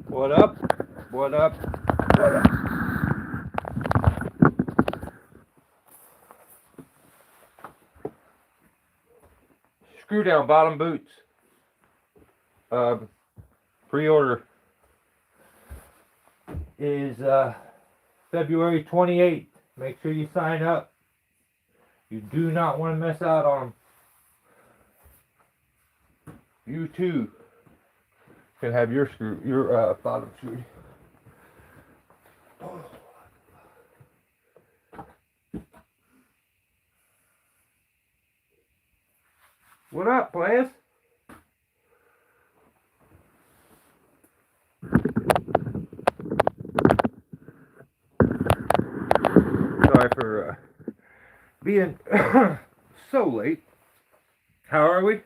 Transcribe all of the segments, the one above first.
What up? What up? What up? Screw down bottom boots. Pre-order is February 28th. Make sure you sign up. You do not want to miss out on them. You too can have your bottom screwed. What up, players? Sorry for being so late. How are we?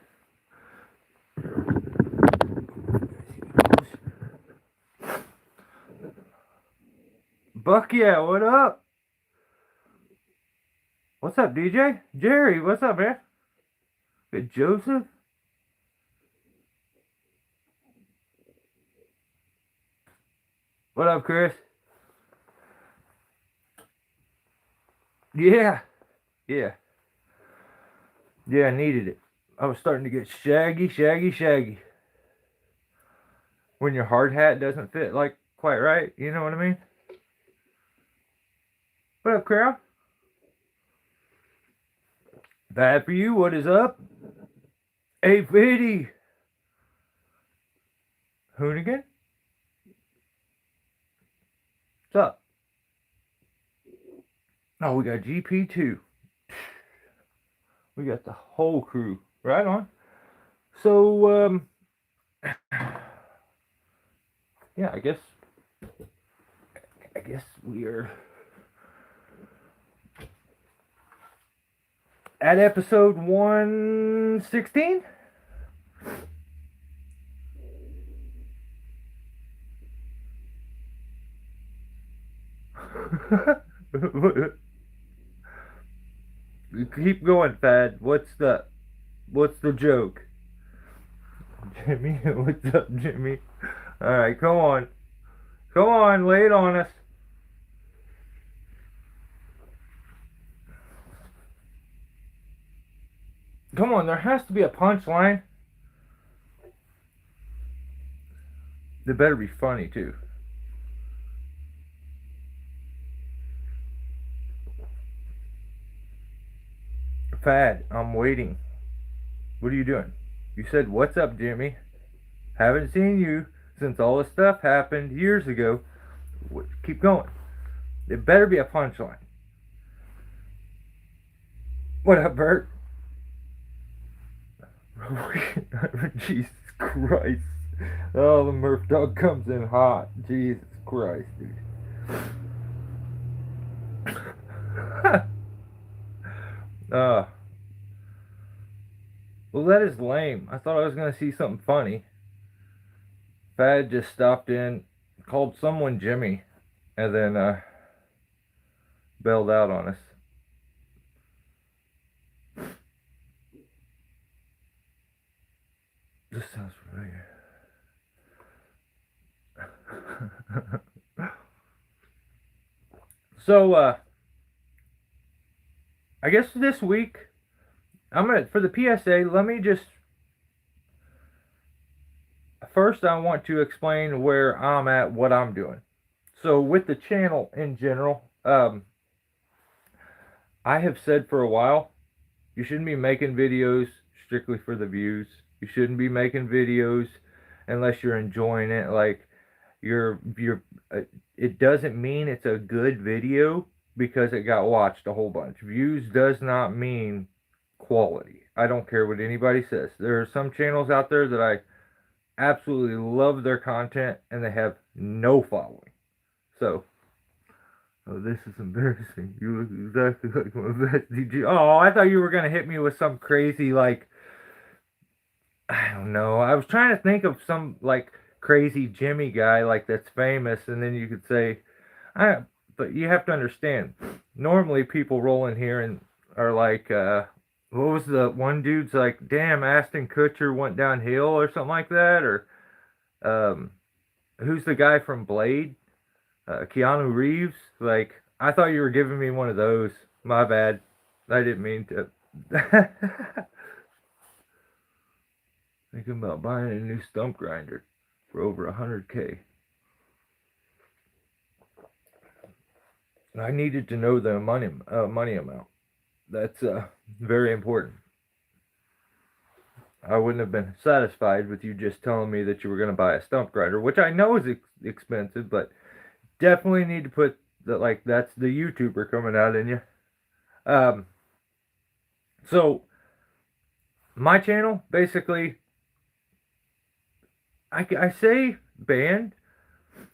Buck, yeah, what up? What's up, DJ? Jerry, what's up, man? Good, Joseph? What up, Chris? Yeah. Yeah, I needed it. I was starting to get shaggy. When your hard hat doesn't fit like quite right, you know what I mean? What up, crowd? Bad for you, what is up? 850. Hoonigan? What's up? Oh, we got GP2. We got the whole crew. Right on. So, yeah, I guess we are at episode 116. Keep going, Fad. What's the joke? Jimmy, what's up, Jimmy? Alright, come on. Come on, lay it on us. Come on, there has to be a punchline. They better be funny, too. Fad, I'm waiting. What are you doing? You said, what's up, Jimmy? Haven't seen you since all this stuff happened years ago. Keep going. There better be a punchline. What up, Bert? Jesus Christ. Oh, the Murph dog comes in hot. Jesus Christ, dude. Well, that is lame. I thought I was going to see something funny. Fad just stopped in, called someone Jimmy, and then bailed out on us. This sounds familiar. So, I guess this week, for the PSA, let me just, first I want to explain where I'm at, what I'm doing. So with the channel in general, I have said for a while, you shouldn't be making videos strictly for the views. You shouldn't be making videos unless you're enjoying it. Like, it doesn't mean it's a good video because it got watched a whole bunch. Views does not mean quality. I don't care what anybody says. There are some channels out there that I absolutely love their content and they have no following. So, oh, this is embarrassing. You look exactly like my bestie. Oh, I thought you were going to hit me with some crazy, like, I don't know. I was trying to think of some, like, crazy Jimmy guy, like, that's famous, and then you could say, but you have to understand, normally people roll in here and are like, what was the one dude's like, damn, Ashton Kutcher went downhill or something like that, or who's the guy from Blade? Keanu Reeves. Like, I thought you were giving me one of those. My bad. I didn't mean to. Thinking about buying a new stump grinder for over 100K. I needed to know the money amount. That's very important. I wouldn't have been satisfied with you just telling me that you were going to buy a stump grinder, which I know is expensive, but definitely need to put that, like, that's the YouTuber coming out in you. So my channel, basically, I say banned.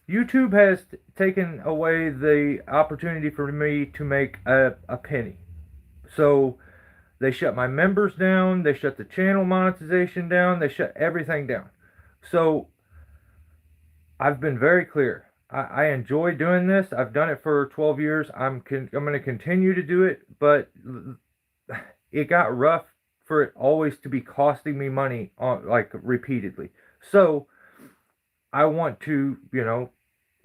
YouTube has taken away the opportunity for me to make a penny. So they shut my members down, they shut the channel monetization down, they shut everything down. So I've been very clear. I enjoy doing this. I've done it for 12 years. I'm going to continue to do it, but it got rough for it always to be costing me money on, like, repeatedly. So I want to,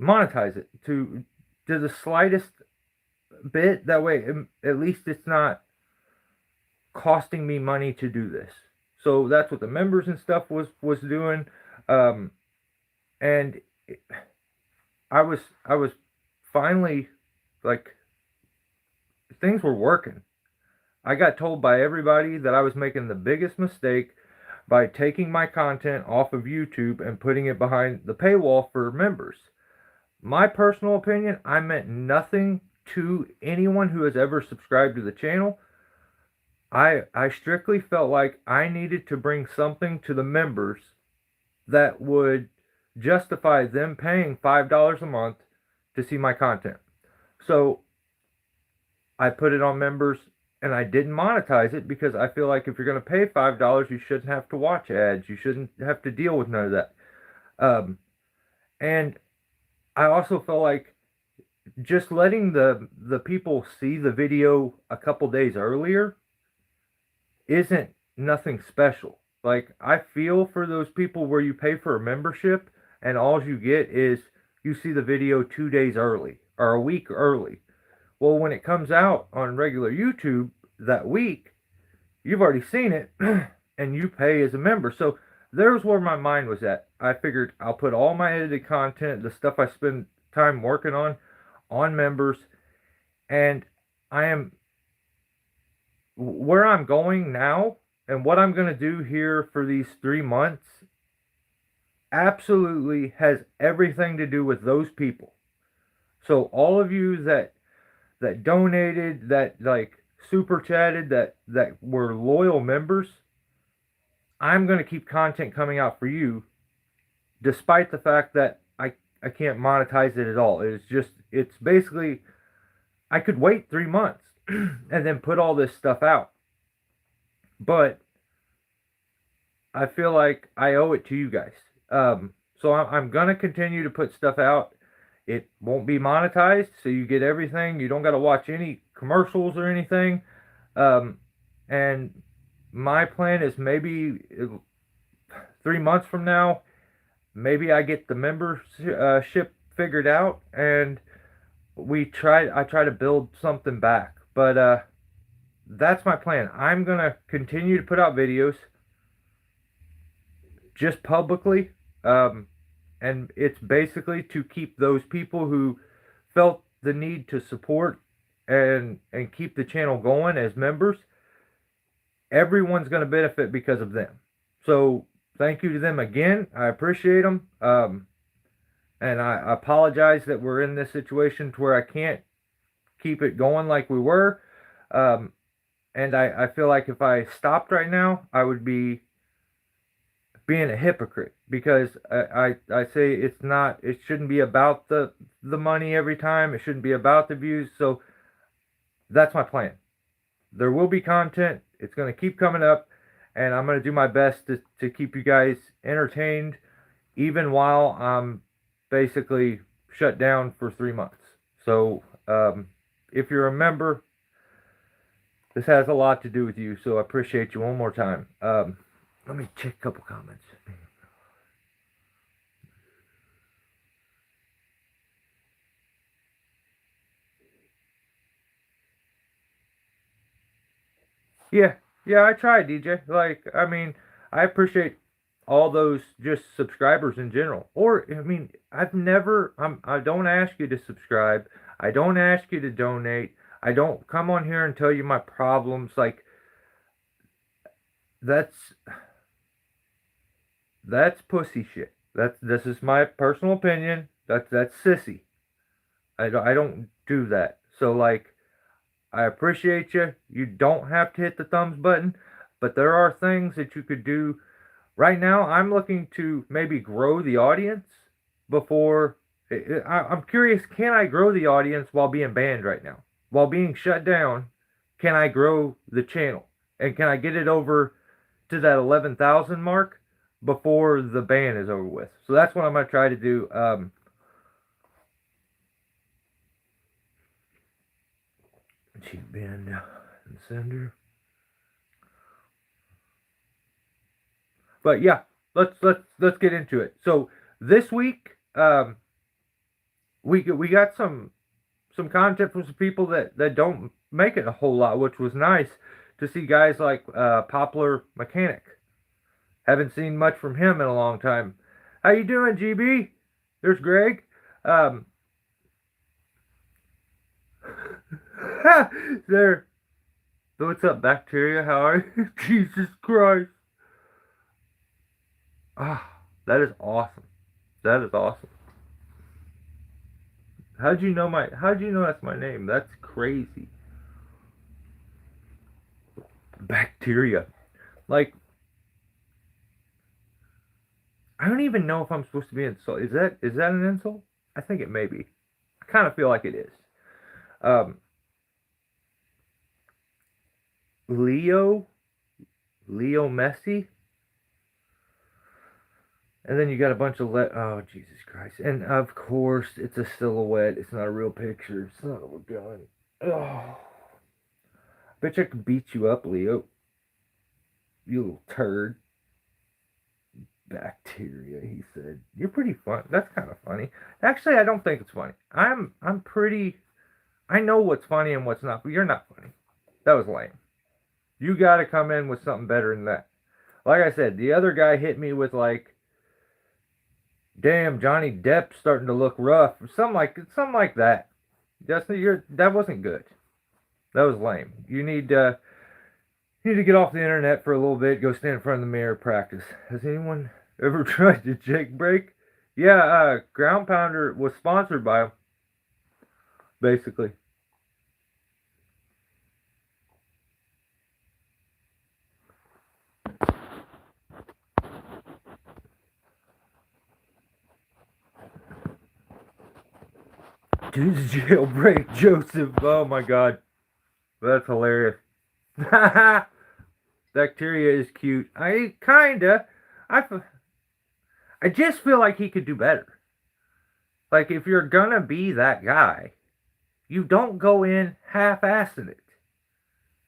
monetize it to the slightest bit. That way, at least it's not costing me money to do this. So that's what the members and stuff was doing, and I was finally, like, things were working. I got told by everybody that I was making the biggest mistake by taking my content off of YouTube and putting it behind the paywall for members. My personal opinion, I meant nothing to anyone who has ever subscribed to the channel. I strictly felt like I needed to bring something to the members that would justify them paying $5 a month to see my content. So I put it on members, and I didn't monetize it because I feel like if you're going to pay $5, you shouldn't have to watch ads. You shouldn't have to deal with none of that. And I also felt like just letting the people see the video a couple days earlier isn't nothing special. Like, I feel for those people where you pay for a membership and all you get is you see the video 2 days early or a week early. Well, when it comes out on regular YouTube that week, you've already seen it and you pay as a member. So there's where my mind was at. I figured I'll put all my edited content, the stuff I spend time working on members. And I am where I'm going now and what I'm going to do here for these 3 months absolutely has everything to do with those people. So all of you that donated, that, like, super chatted, that were loyal members, I'm going to keep content coming out for you despite the fact that I can't monetize it at all. It's basically, I could wait 3 months and then put all this stuff out, but I feel like I owe it to you guys. So I'm going to continue to put stuff out. It won't be monetized, so you get everything. You don't got to watch any commercials or anything. And my plan is maybe 3 months from now, maybe I get the membership figured out, and I try to build something back. But that's my plan. I'm going to continue to put out videos just publicly. And it's basically to keep those people who felt the need to support and keep the channel going as members. Everyone's going to benefit because of them. So thank you to them again. I appreciate them. And I apologize that we're in this situation to where I can't keep it going like we were. And I feel like if I stopped right now, I would be being a hypocrite, because I say it shouldn't be about the money every time. It shouldn't be about the views. So that's my plan. There will be content. It's going to keep coming up, and I'm going to do my best to keep you guys entertained, even while I'm basically shut down for 3 months. So if you're a member, this has a lot to do with you, so I appreciate you one more time. Let me check a couple comments. Yeah, yeah, I tried, DJ. Like, I mean, I appreciate all those just subscribers in general. Or, I mean, I don't ask you to subscribe. I don't ask you to donate. I don't come on here and tell you my problems. Like, that's that's pussy shit. This is my personal opinion. That's sissy. I don't do that. So like, I appreciate you. You don't have to hit the thumbs button, but there are things that you could do. Right now, I'm looking to maybe grow the audience before. I'm curious, can I grow the audience while being banned right now? While being shut down, can I grow the channel? And can I get it over to that 11,000 mark before the ban is over with? So that's what I'm going to try to do. Cheap band and sender. But yeah, let's get into it. So this week, we got some content from some people that don't make it a whole lot, which was nice to see guys like Popular Mechanic. Haven't seen much from him in a long time. How you doing, GB? There's Greg. Um, there. What's up, bacteria? How are you? Jesus Christ. Ah, that is awesome. That is awesome. How'd you know that's my name? That's crazy. Bacteria. Like, I don't even know if I'm supposed to be insult. Is that an insult? I think it may be. I kind of feel like it is. Um, Leo, Leo Messi, and then you got a bunch of oh Jesus Christ! And of course, it's a silhouette. It's not a real picture. Son of a gun. Oh, bet you I could beat you up, Leo. You little turd. Bacteria, he said. You're pretty fun. That's kind of funny. Actually, I don't think it's funny. I'm pretty. I know what's funny and what's not. But you're not funny. That was lame. You got to come in with something better than that. Like I said, the other guy hit me with like, "Damn, Johnny Depp's starting to look rough," or something like that. That wasn't good. That was lame. You need to get off the internet for a little bit. Go stand in front of the mirror, practice. Has anyone ever tried to jailbreak? Yeah, Ground Pounder was sponsored by him, basically. Dude's jailbreak, Joseph. Oh my god. That's hilarious. Bacteria is cute. I, I just feel like he could do better. Like, if you're gonna be that guy, you don't go in half-assing it.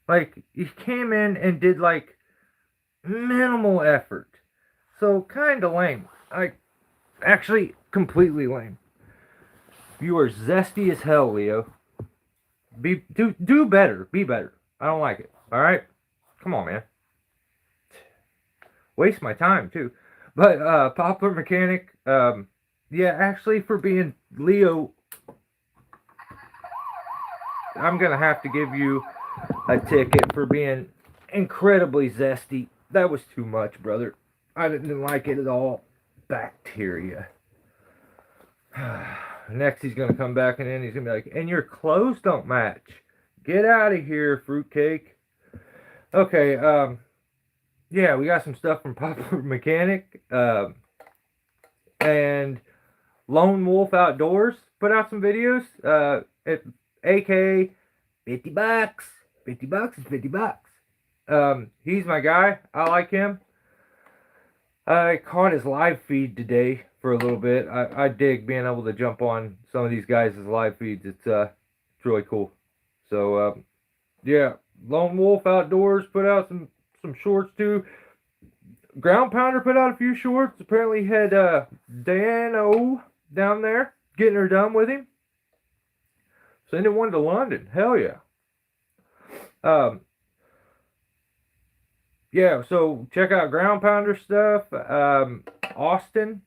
Like, he came in and did, like, minimal effort. So, kinda lame. Like, actually, completely lame. You are zesty as hell, Leo. Do better. Be better. I don't like it. Alright? Come on, man. Waste my time, too. But, Popular Mechanic, yeah, actually, for being Leo, I'm gonna have to give you a ticket for being incredibly zesty. That was too much, brother. I didn't like it at all. Bacteria. Next, he's gonna come back and then he's gonna be like, "And your clothes don't match. Get out of here, fruitcake." Okay, yeah, we got some stuff from Popular Mechanic, and Lone Wolf Outdoors put out some videos. AK 50 bucks. 50 bucks is 50 bucks. He's my guy. I like him. I caught his live feed today for a little bit. I dig being able to jump on some of these guys' live feeds. It's really cool. So yeah, Lone Wolf Outdoors put out some shorts too. Ground Pounder put out a few shorts. Apparently had Dan O down there getting her done with him. Sending one to London. Hell yeah. Um, yeah, so check out Ground Pounder stuff. Austin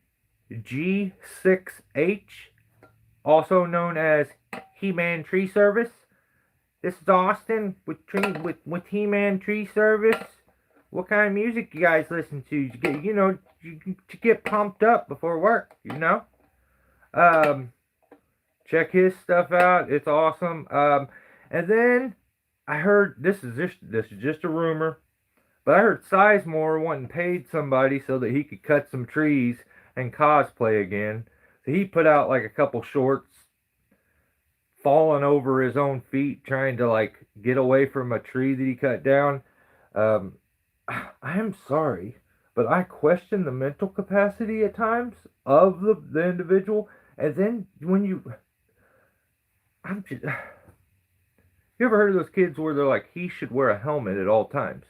G6H, also known as He-Man Tree Service. This is Austin with He-Man Tree Service. What kind of music you guys listen to? To get pumped up before work, Check his stuff out. It's awesome. And then I heard this is just a rumor, but I heard Sizemore wanting paid somebody so that he could cut some trees and cosplay again. So he put out like a couple shorts, falling over his own feet, trying to like get away from a tree that he cut down. Um, I am sorry, but I question the mental capacity at times of the individual. And then I'm just, you ever heard of those kids where they're like, he should wear a helmet at all times?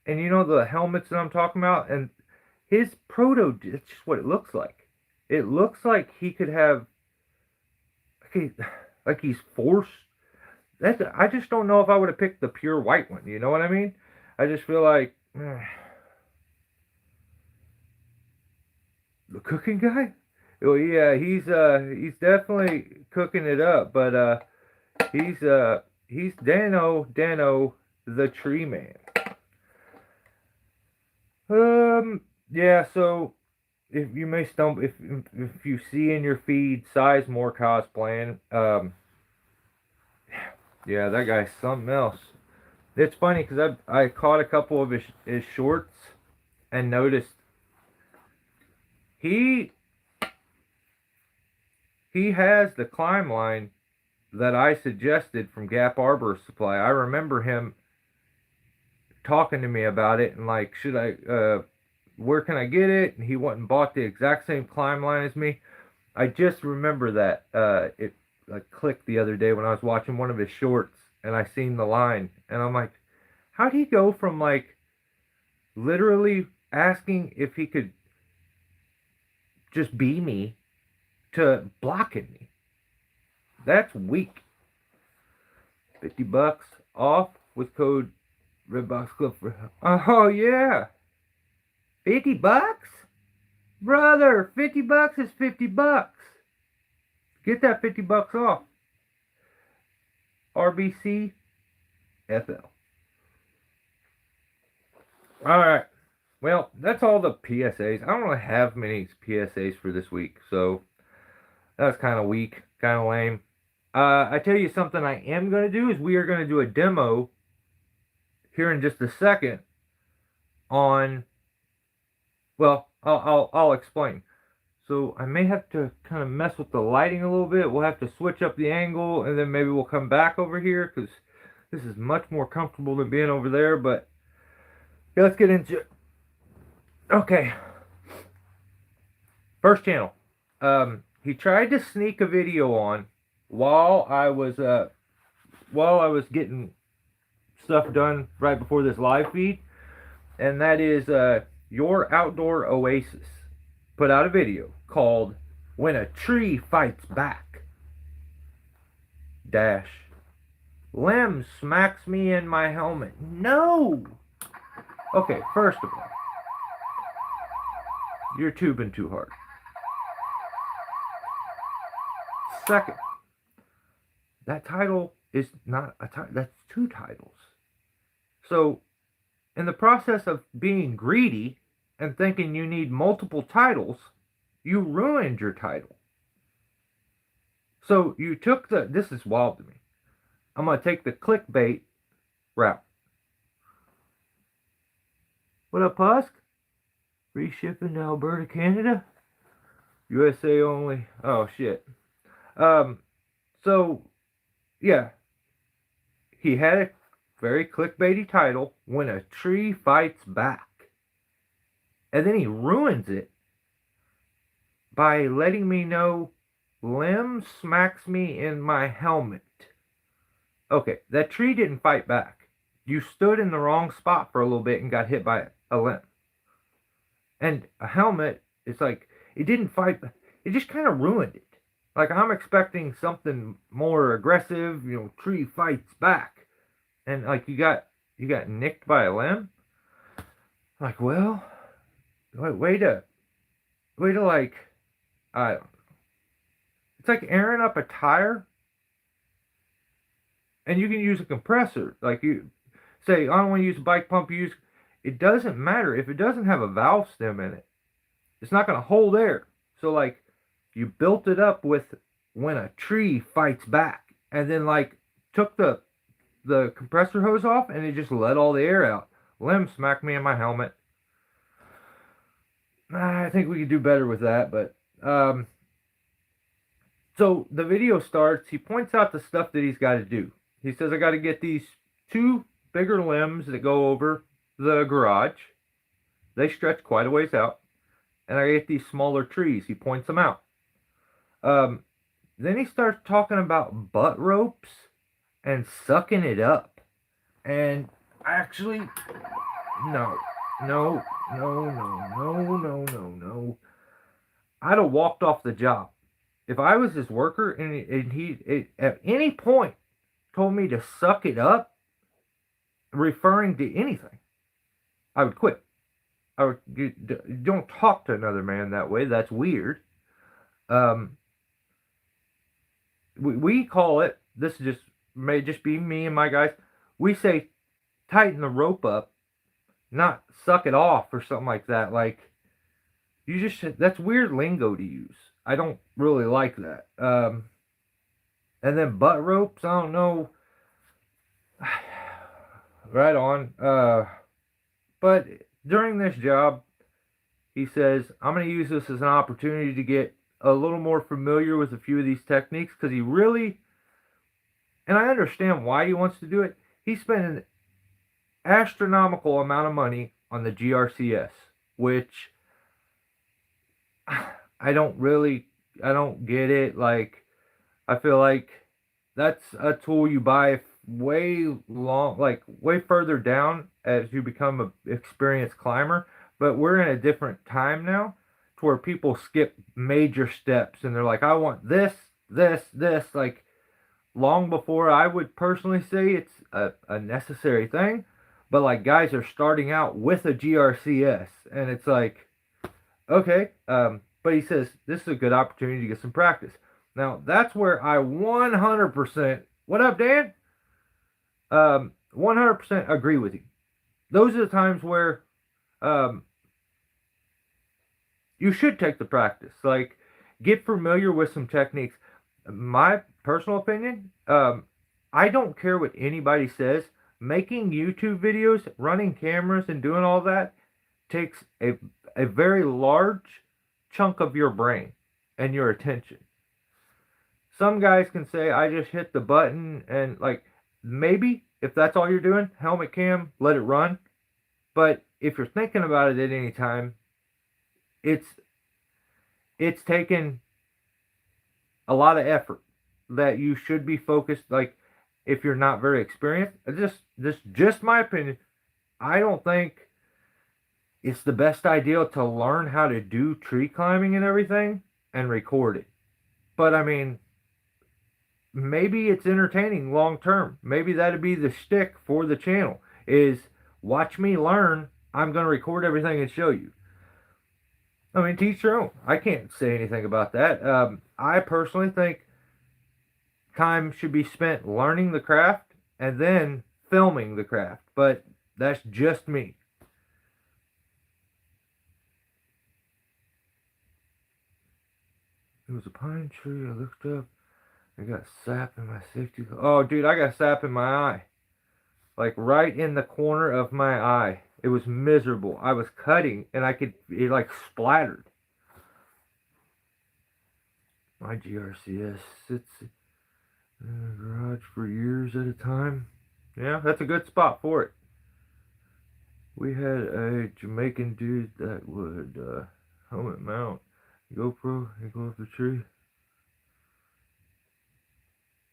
And you know the helmets that I'm talking about? And his proto, it's just what it looks like. It looks like he could have, like he's forced. I just don't know if I would have picked the pure white one. You know what I mean? I just feel like the cooking guy. Well, yeah, he's definitely cooking it up, but he's Dano the Tree Man. Yeah. So if you may stumble, if you see in your feed Sizemore cosplaying, yeah, that guy's something else. It's funny because I caught a couple of his shorts and noticed he has the climb line that I suggested from Gap Arbor Supply. I remember him talking to me about it and like, where can I get it? And he went and bought the exact same climb line as me. I just remember that it like clicked the other day when I was watching one of his shorts and I seen the line and I'm like, how'd he go from like literally asking if he could just be me to blocking me? That's weak. $50 off with code RedboxClub for. Oh yeah, $50, brother. $50 is $50. Get that $50 off. RBC FL. All right. Well, that's all the PSAs. I don't really have many PSAs for this week, so that's kind of weak, kind of lame. I tell you something I am going to do is we are going to do a demo here in just a second on, well, I'll explain. So I may have to kind of mess with the lighting a little bit. We'll have to switch up the angle and then maybe we'll come back over here because this is much more comfortable than being over there. But yeah, let's get into it. Okay. First channel. He tried to sneak a video on while I was getting stuff done right before this live feed, and that is Your Outdoor Oasis put out a video called When a Tree Fights Back dash Lem smacks me in my helmet. No. Okay, first of all, you're tubing too hard. Second, that title is not a title. That's two titles. So, in the process of being greedy and thinking you need multiple titles, you ruined your title. So, you took this is wild to me. I'm going to take the clickbait route. What up, Husk? Free shipping to Alberta, Canada? USA only. Oh, shit. So, yeah. He had a very clickbaity title, When a Tree Fights Back. And then he ruins it by letting me know Lem smacks me in my helmet. Okay, that tree didn't fight back. You stood in the wrong spot for a little bit and got hit by a limb. And a helmet, it's like, it didn't fight, it just kind of ruined it. Like, I'm expecting something more aggressive, tree fights back. And, like, you got nicked by a limb? Like, well, way to like, I it's like airing up a tire, and you can use a compressor. Like you say, I don't want to use a bike pump. Use it doesn't matter if it doesn't have a valve stem in it. It's not going to hold air. So like, you built it up with when a tree fights back, and then like took the compressor hose off, and it just let all the air out. Limb smacked me in my helmet. I think we could do better with that, but so the video starts. He points out the stuff that he's got to do. He says, I got to get these two bigger limbs that go over the garage. They stretch quite a ways out. And I get these smaller trees. He points them out. Then he starts talking about butt ropes and sucking it up. And actually, no. I'd have walked off the job. If I was his worker and he at any point told me to suck it up, referring to anything, I would quit. You don't talk to another man that way. That's weird. We call it, this just may just be me and my guys, we say tighten the rope up, not suck it off or something like that. Like, you just, that's weird lingo to use. I don't really like that. And then butt ropes, I don't know. Right on. But during this job, he says, I'm going to use this as an opportunity to get a little more familiar with a few of these techniques, because he really, and I understand why he wants to do it, he's spending an astronomical amount of money on the GRCS, which I don't get it. Like, I feel like that's a tool you buy way further down as you become an experienced climber. But we're in a different time now to where people skip major steps and they're like, I want this. Like, long before I would personally say it's a necessary thing. But like, guys are starting out with a GRCS, and it's like, okay. But he says this is a good opportunity to get some practice. Now that's where I 100%. What up, Dan? 100% agree with you. Those are the times where you should take the practice. Like, get familiar with some techniques. My personal opinion, I don't care what anybody says. Making YouTube videos, running cameras, and doing all that takes a very large chunk of your brain and your attention. Some guys can say, I just hit the button, and like, maybe if that's all you're doing, helmet cam, let it run. But if you're thinking about it at any time, it's taken a lot of effort that you should be focused. Like, if you're not very experienced, just my opinion, I don't think it's the best idea to learn how to do tree climbing and everything and record it. But I mean, maybe it's entertaining long term. Maybe that'd be the shtick for the channel, is watch me learn. I'm going to record everything and show you. I mean, teach your own. I can't say anything about that. I personally think time should be spent learning the craft and then filming the craft. But that's just me. It was a pine tree. I looked up. I got sap in my safety. Oh, dude, I got sap in my eye. Like, right in the corner of my eye. It was miserable. I was cutting, and it like splattered. My GRCS sits in the garage for years at a time. Yeah, that's a good spot for it. We had a Jamaican dude that would helmet mount GoPro and go up the tree.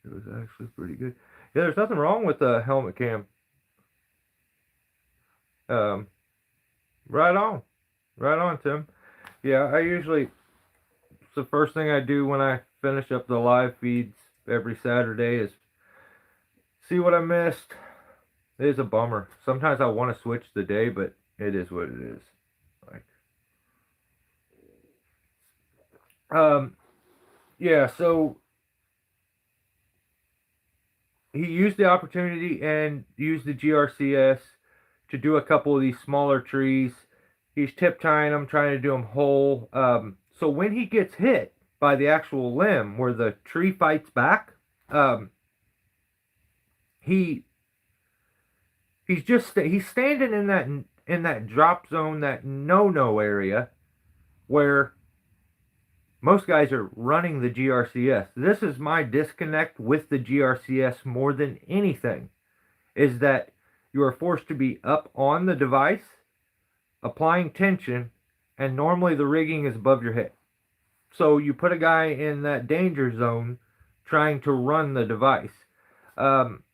It was actually pretty good. Yeah, there's nothing wrong with the helmet cam. Right on, Tim. Yeah, it's the first thing I do when I finish up the live feeds every Saturday is see what I missed. It is a bummer. Sometimes I want to switch the day, but It is what it is. Like, yeah. So he used the opportunity and used the GRCS to do a couple of these smaller trees. He's tip tying them, trying to do them whole. So when he gets hit by the actual limb where the tree fights back, um, he he's standing in that drop zone, that no area where most guys are running the GRCS. This is my disconnect with the GRCS more than anything, is that you are forced to be up on the device, applying tension, and normally the rigging is above your head. So you put a guy in that danger zone trying to run the device. Um,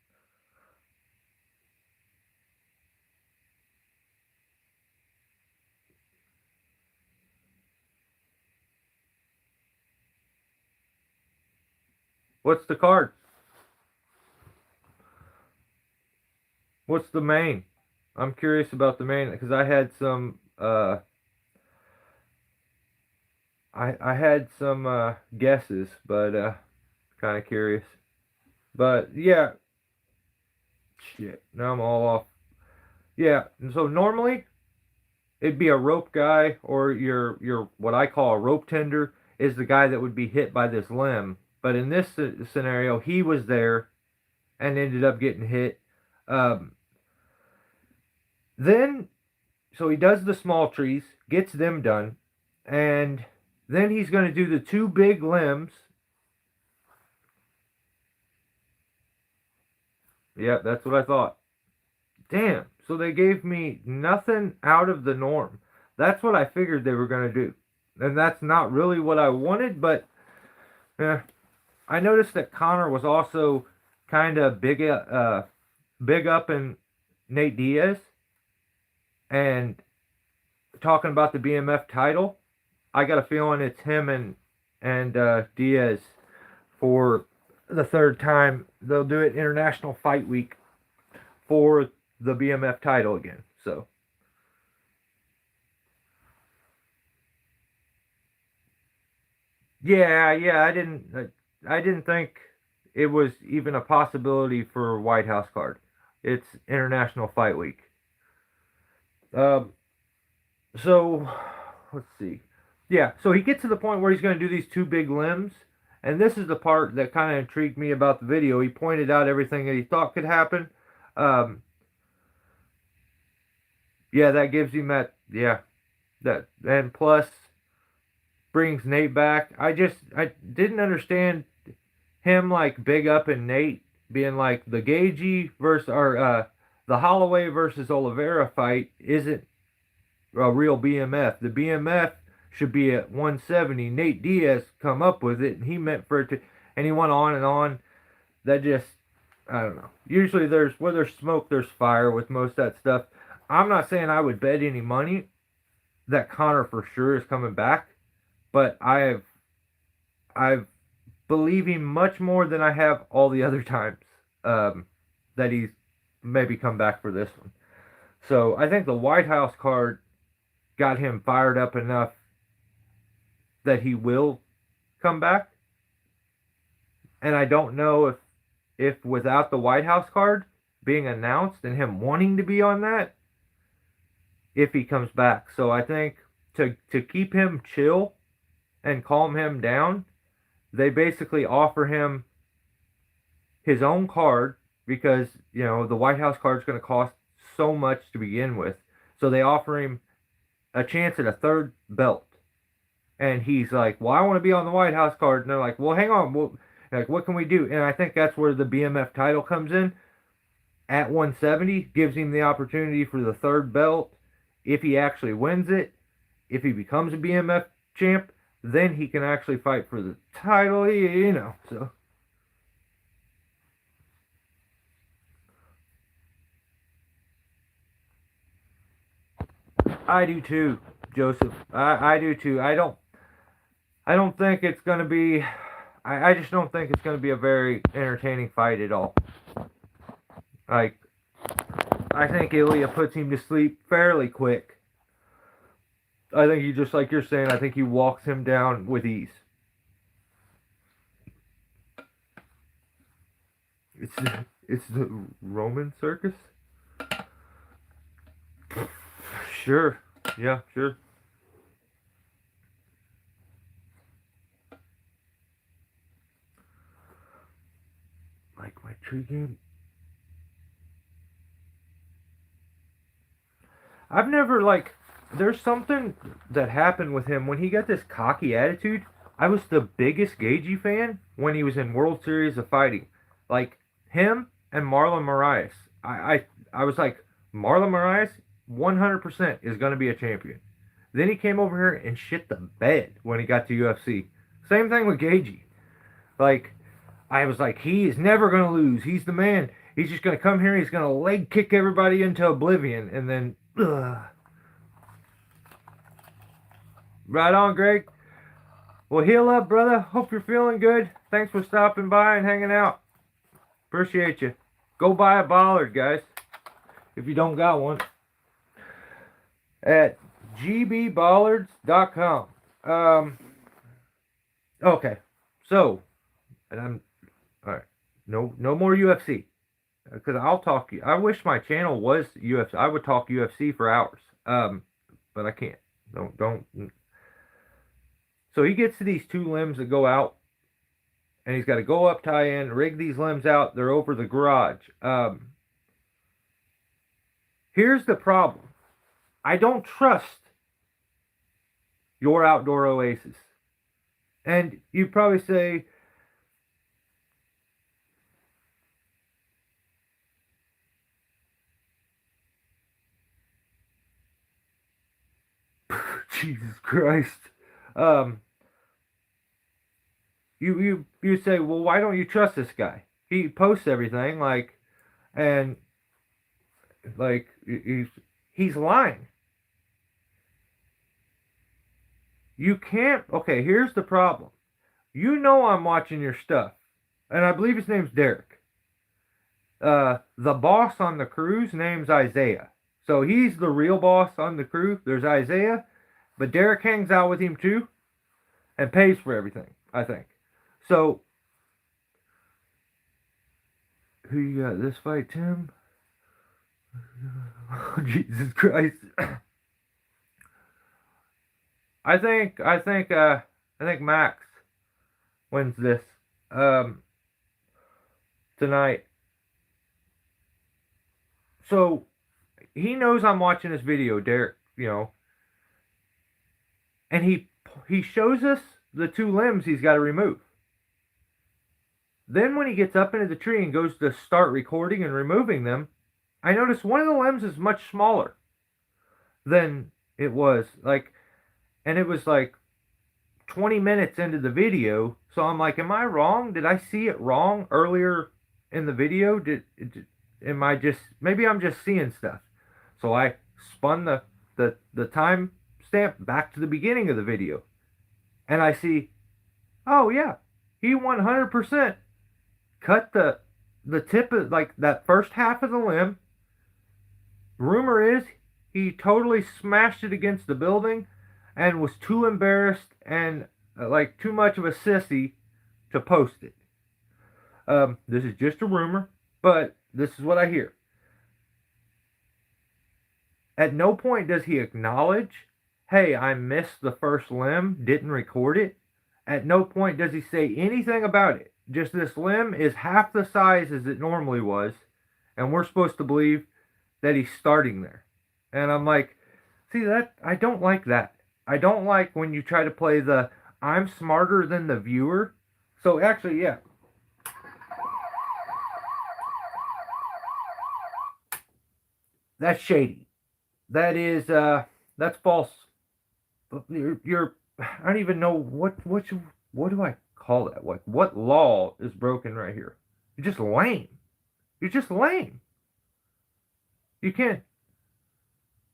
what's the card? What's the main? I'm curious about the main because I had some. I had some guesses, but kind of curious. But yeah, shit. Now I'm all off. Yeah, and so normally it'd be a rope guy or your what I call a rope tender is the guy that would be hit by this limb. But in this scenario, he was there and ended up getting hit. Um, then so he does the small trees, gets them done, and then he's going to do the two big limbs. Yeah, that's what I thought. Damn. So they gave me nothing out of the norm. That's what I figured they were going to do. And that's not really what I wanted, but eh. I noticed that Connor was also kind of big up in Nate Diaz and talking about the BMF title. I got a feeling it's him and Diaz for the third time. They'll do it International Fight Week for the BMF title again. So yeah, I didn't think it was even a possibility for White House card. It's International Fight Week. Um, so let's see. Yeah, so he gets to the point where he's going to do these two big limbs, and this is the part that kind of intrigued me about the video. He pointed out everything that he thought could happen. Um, yeah, that gives him that. Yeah, that and plus brings Nate back. I didn't understand him like big up in Nate being like the Gagey versus or the Holloway versus Oliveira fight isn't a real BMF. The BMF should be at 170. Nate Diaz come up with it, and he meant for it to, and he went on and on. That just, I don't know. Usually there's where there's smoke, there's fire with most of that stuff. I'm not saying I would bet any money that Connor for sure is coming back, but I've believe him much more than I have all the other times that he's maybe come back for this one. So I think the White House card got him fired up enough that he will come back. And I don't know if without the White House card being announced and him wanting to be on that, if he comes back. So I think to keep him chill and calm him down, they basically offer him his own card because the White House card is going to cost so much to begin with. So they offer him a chance at a third belt, and he's like, "Well, I want to be on the White House card." And they're like, "Well, hang on, like, what can we do?" And I think that's where the BMF title comes in. At 170, gives him the opportunity for the third belt. If he actually wins it, if he becomes a BMF champ, then he can actually fight for the title, so. I do too, Joseph. I do too. I don't think it's gonna be I just don't think it's gonna be a very entertaining fight at all. Like I think Ilya puts him to sleep fairly quick. I think he, just like you're saying, I think he walks him down with ease. It's the Roman circus? Sure. Yeah, sure. Like my tree game? I've never, like, there's something that happened with him when he got this cocky attitude. I was the biggest Gagey fan when he was in World Series of Fighting. Like, him and Marlon Moraes. I was like, Marlon Moraes 100% is going to be a champion. Then he came over here and shit the bed when he got to UFC. Same thing with Gagey. Like, I was like, he is never going to lose. He's the man. He's just going to come here. He's going to leg kick everybody into oblivion. And then, right on, Greg. Well, heal up, brother. Hope you're feeling good. Thanks for stopping by and hanging out. Appreciate you. Go buy a bollard, guys, if you don't got one, at gbbollards.com. Okay, so, and I'm, all right, no more UFC, because I'll talk. I wish my channel was UFC. I would talk UFC for hours, but I can't. Don't. So he gets to these two limbs that go out, and he's got to go up, tie in, rig these limbs out. They're over the garage. Here's the problem. I don't trust your outdoor oasis. And you probably say, Jesus Christ. You say, well, why don't you trust this guy? He posts everything, like, and like he's lying. You can't. Okay, here's the problem. You know I'm watching your stuff, and I believe his name's Derek. The boss on the crew's name's Isaiah, so he's the real boss on the crew. There's Isaiah, but Derek hangs out with him too, and pays for everything, I think. So, who you got this fight, Tim? Oh, Jesus Christ. I think Max wins this tonight. So he knows I'm watching this video, Derek, and he shows us the two limbs he's got to remove. Then when he gets up into the tree and goes to start recording and removing them, I notice one of the limbs is much smaller than it was. And it was like 20 minutes into the video. So I'm like, am I wrong? Did I see it wrong earlier in the video? Maybe I'm just seeing stuff. So I spun the time stamp back to the beginning of the video. And I see, oh yeah, he 100% cut the tip of, like, that first half of the limb. Rumor is he totally smashed it against the building and was too embarrassed and like too much of a sissy to post it. This is just a rumor, but this is what I hear. At no point does he acknowledge, hey, I missed the first limb, didn't record it. At no point does he say anything about it. Just this limb is half the size as it normally was, and we're supposed to believe that he's starting there. And I'm like, see, that I don't like that. I don't like when you try to play the I'm smarter than the viewer. So actually, yeah. That's shady. That is that's false. You're I don't even know what do I call that? Like, what law is broken right here? You're just lame. You're just lame. You can't.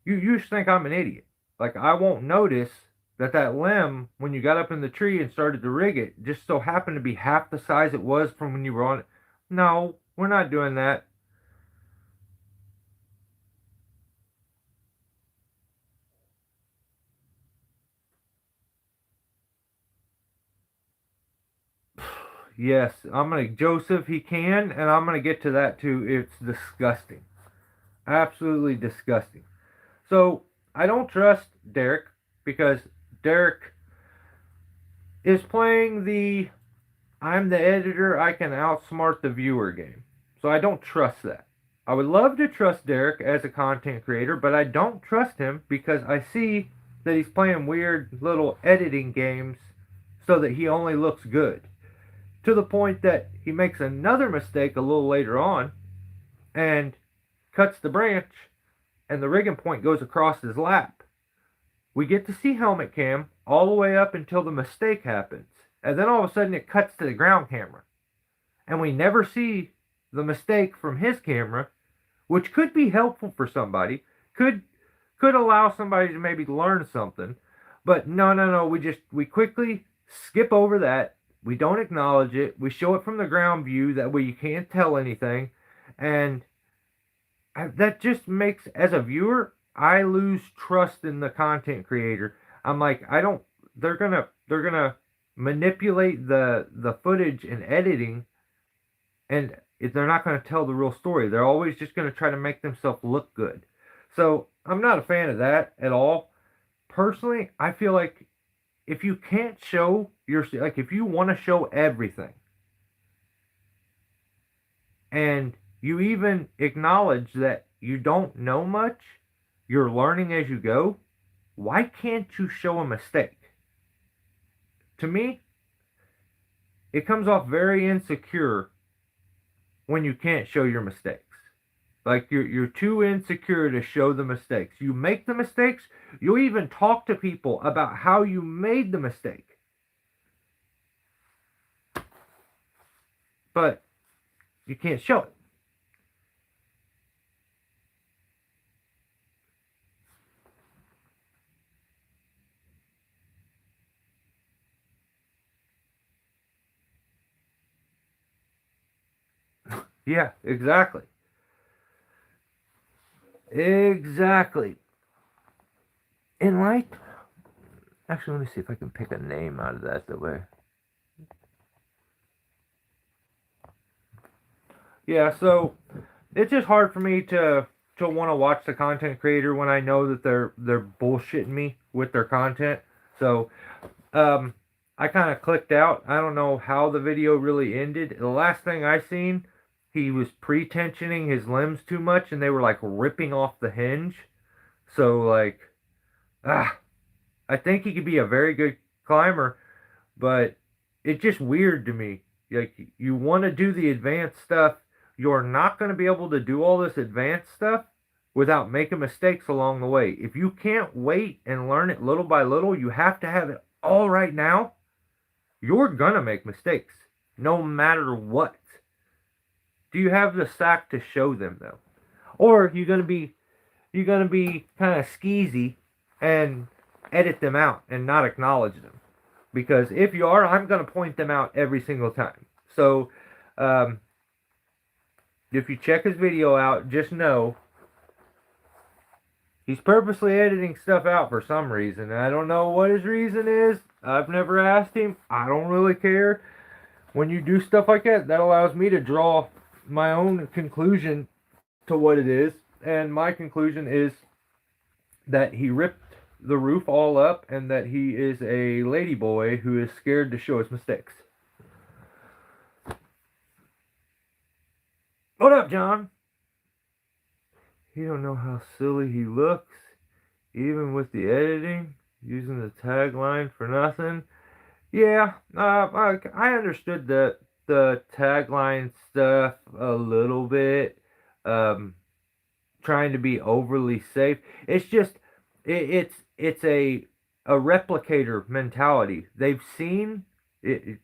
You just think I'm an idiot. Like, I won't notice that limb, when you got up in the tree and started to rig it, just so happened to be half the size it was from when you were on it. No, we're not doing that. Yes, Joseph, he can, and I'm gonna get to that too. It's disgusting. Absolutely disgusting. So I don't trust Derek because Derek is playing the I'm the editor, I can outsmart the viewer game. So I don't trust that. I would love to trust Derek as a content creator, but I don't trust him because I see that he's playing weird little editing games so that he only looks good. To the point that he makes another mistake a little later on and cuts the branch and the rigging point goes across his lap. We get to see helmet cam all the way up until the mistake happens. And then all of a sudden it cuts to the ground camera. And we never see the mistake from his camera, which could be helpful for somebody, could allow somebody to maybe learn something. But no, we quickly skip over that. We don't acknowledge it. We show it from the ground view, that way you can't tell anything. And that just makes, as a viewer, I lose trust in the content creator. I'm like, they're gonna manipulate the footage and editing, and they're not going to tell the real story. They're always just going to try to make themselves look good. So I'm not a fan of that at all. Personally, I feel like if you can't show if you want to show everything, and you even acknowledge that you don't know much, you're learning as you go, why can't you show a mistake? To me, it comes off very insecure when you can't show your mistakes. Like you're too insecure to show the mistakes. You make the mistakes, you'll even talk to people about how you made the mistake. But you can't show it. Yeah, exactly. Exactly. In light, actually, let me see if I can pick a name out of that way. Yeah, so it's just hard for me to want to watch the content creator when I know that they're bullshitting me with their content. So I kind of clicked out. I don't know how the video really ended. The last thing I seen, he was pre-tensioning his limbs too much, and they were like ripping off the hinge. So like, I think he could be a very good climber, but it's just weird to me. Like, you want to do the advanced stuff, you're not going to be able to do all this advanced stuff without making mistakes along the way. If you can't wait and learn it little by little, you have to have it all right now, you're going to make mistakes, no matter what. Do you have the sack to show them, though? Or are you going to be kind of skeezy and edit them out and not acknowledge them? Because if you are, I'm going to point them out every single time. So if you check his video out, just know he's purposely editing stuff out for some reason. I don't know what his reason is. I've never asked him. I don't really care. When you do stuff like that, that allows me to draw my own conclusion to what it is. And my conclusion is that he ripped the roof all up and that he is a ladyboy who is scared to show his mistakes. What up, John? You don't know how silly he looks, even with the editing, using the tagline for nothing. Yeah, I understood the tagline stuff a little bit, trying to be overly safe. It's just it's a replicator mentality. They've seen it.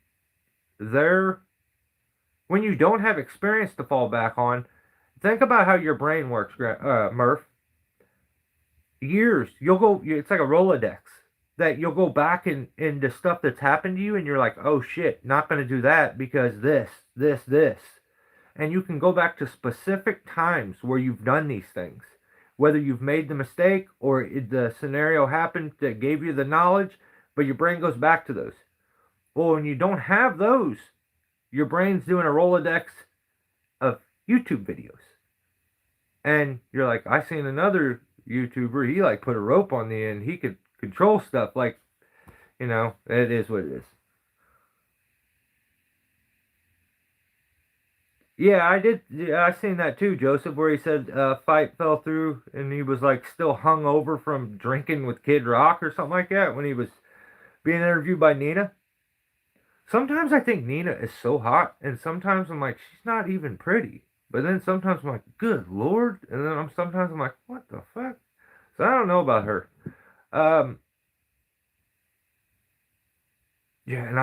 When you don't have experience to fall back on, think about how your brain works, Murph. Years, it's like a Rolodex that you'll go back into stuff that's happened to you, and you're like, oh shit, not going to do that because this. And you can go back to specific times where you've done these things. Whether you've made the mistake or the scenario happened that gave you the knowledge, but your brain goes back to those. Well, when you don't have those, your brain's doing a Rolodex of YouTube videos. And you're like, I seen another YouTuber, he like put a rope on the end. He could control stuff. Like, it is what it is. Yeah, I did. Yeah, I seen that too, Joseph, where he said fight fell through and he was like still hung over from drinking with Kid Rock or something like that when he was being interviewed by Nina. Sometimes I think Nina is so hot, and sometimes I'm like, she's not even pretty. But then sometimes I'm like, good lord, and then sometimes I'm like, what the fuck? So I don't know about her. Um, yeah, and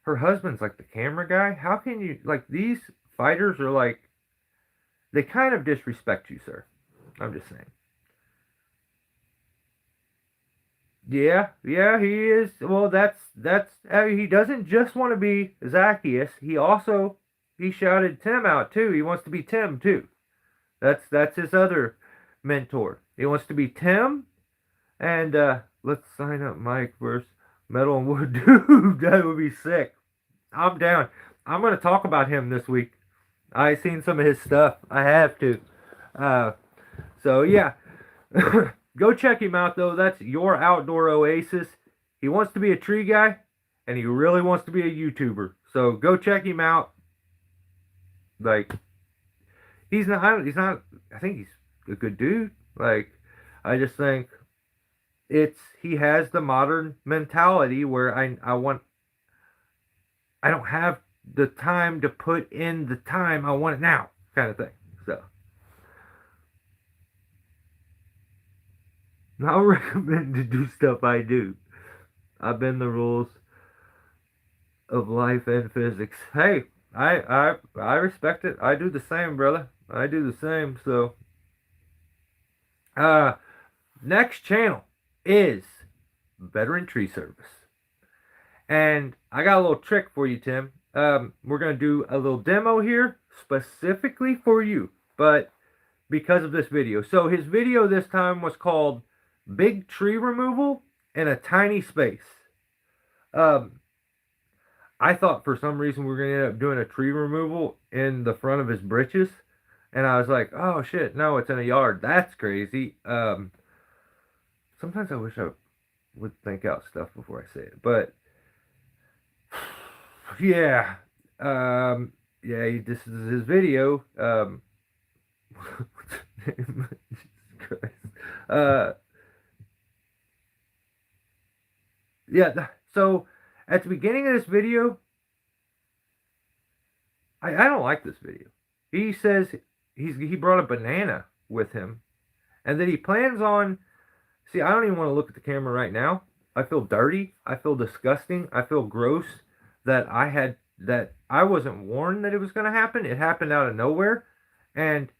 her husband's like the camera guy. How can you like these fighters are like they kind of disrespect you, sir. I'm just saying. Yeah, yeah, he is. Well, that's he doesn't just want to be Zacchaeus. He shouted Tim out too. He wants to be Tim too. That's his other mentor. He wants to be Tim, and let's sign up Mike versus Metal and Wood. Dude, that would be sick. I'm down. I'm gonna talk about him this week. I seen some of his stuff. I have to. Uh, so yeah. Go check him out though. That's your outdoor oasis. He wants to be a tree guy, and he really wants to be a YouTuber. So go check him out. Like he's not. He's not. I think he's a good dude. Like I just think he has the modern mentality where I don't have the time to put in the time. I want it now, kind of thing. So not recommend to do stuff I do. I bend the rules of life and physics. Hey, I respect it. I do the same, brother. I do the same. So, uh, next channel is Veteran Tree Service, and I got a little trick for you, Tim. We're gonna do a little demo here specifically for you, but because of this video. So his video this time was called "Big Tree Removal in a Tiny Space." Um, I thought for some reason we were going to end up doing a tree removal in the front of his britches. And I was like, oh shit, no, it's in a yard. That's crazy. Sometimes I wish I would think out stuff before I say it. But yeah. Yeah, this is his video. Jesus Christ. Uh, yeah, so at the beginning of this video, I don't like this video. He says he brought a banana with him, and that he plans on. See, I don't even want to look at the camera right now. I feel dirty. I feel disgusting. I feel gross that I wasn't warned that it was going to happen. It happened out of nowhere, and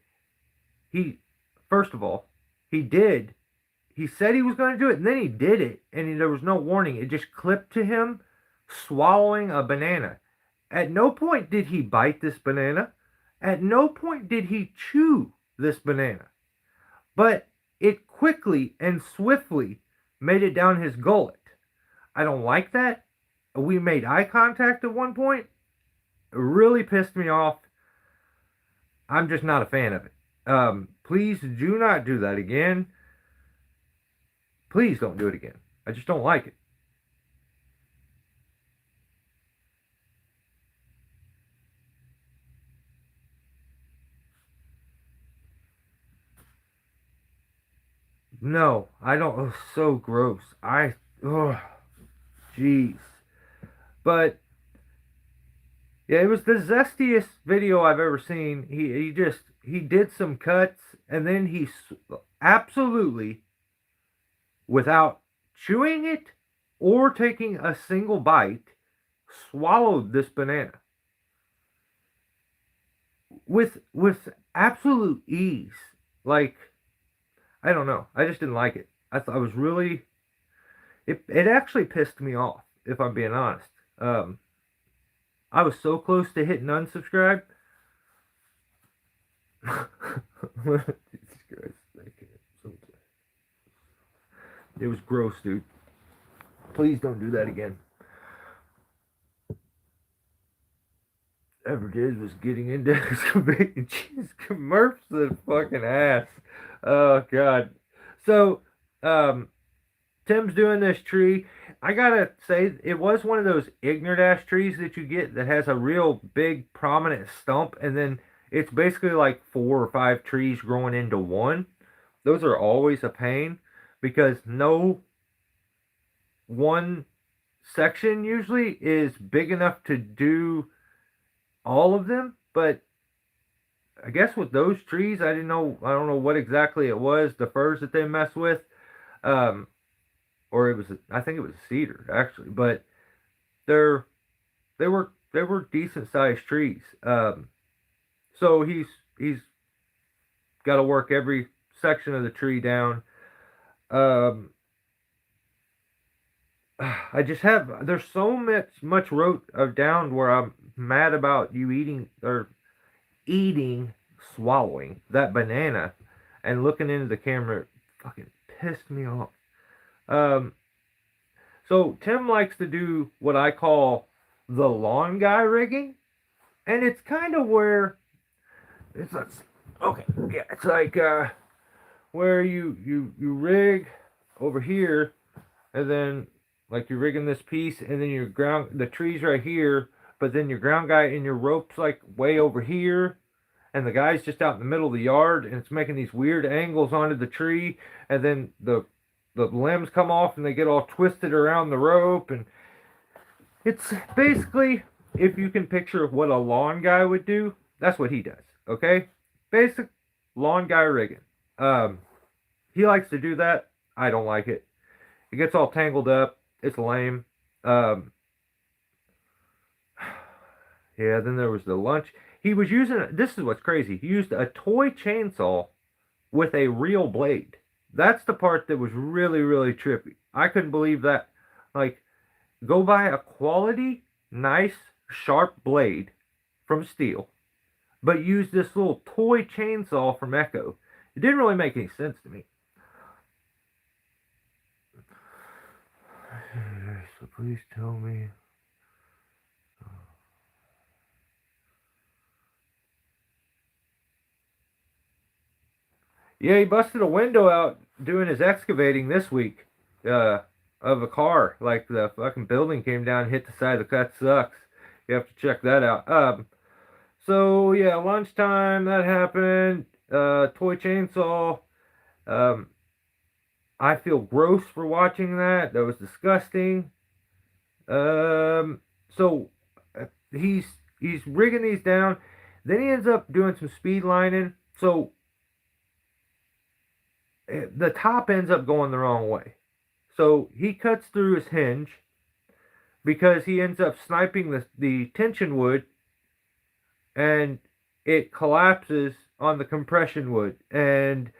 first of all, he did. He said he was going to do it, and then he did it, and there was no warning. It just clipped to him swallowing a banana. At no point did he bite this banana. At no point did he chew this banana. But it quickly and swiftly made it down his gullet. I don't like that. We made eye contact at one point. It really pissed me off. I'm just not a fan of it. Please do not do that again. Please don't do it again. I just don't like it. No, I don't. Oh, so gross. Oh, jeez. But yeah, it was the zestiest video I've ever seen. He did some cuts, and then he absolutely, without chewing it or taking a single bite, swallowed this banana with absolute ease. Like, I don't know. I just didn't like it. I was really. It actually pissed me off, if I'm being honest. I was so close to hitting unsubscribe. Jesus Christ, I can't. It was gross, dude. Please don't do that again. ever did was getting into excavating. Jeez, Murph's the fucking ass. Oh god. So, Tim's doing this tree. I gotta say, it was one of those ignorant ass trees that you get that has a real big prominent stump, and then it's basically like 4 or 5 trees growing into one. Those are always a pain because no one section usually is big enough to do all of them. But I guess with those trees, I didn't know. I don't know what exactly it was. The firs that they mess with, um, or it was. I think it was a cedar actually, but they're they were decent sized trees. So he's got to work every section of the tree down. Um, I just have there's so much wrote down where I'm mad about you eating swallowing that banana and looking into the camera fucking pissed me off. Um, so Tim likes to do what I call the lawn guy rigging, and it's kind of where it's like, okay, yeah, it's like where you rig over here, and then like you're rigging this piece, and then your ground the tree's right here, but then your ground guy and your rope's like way over here, and the guy's just out in the middle of the yard, and it's making these weird angles onto the tree, and then the limbs come off and they get all twisted around the rope, and it's basically, if you can picture what a lawn guy would do, that's what he does. Okay, basic lawn guy rigging. Um, he likes to do that. I don't like it. It gets all tangled up. It's lame. Um, yeah. Then there was the lunch. He was using. This is what's crazy. He used a toy chainsaw with a real blade. That's the part that was really, really trippy. I couldn't believe that. Like, go buy a quality, nice, sharp blade from steel, but use this little toy chainsaw from Echo. It didn't really make any sense to me. So please tell me. Yeah, he busted a window out doing his excavating this week, uh, of a car. Like the fucking building came down and hit the side of the car. That sucks. You have to check that out. So yeah, lunchtime that happened. Toy chainsaw. Um, I feel gross for watching that. That was disgusting. So he's he's rigging these down. Then he ends up doing some speed lining. So the top ends up going the wrong way. So he cuts through his hinge because he ends up sniping the tension wood, and it collapses on the compression wood. And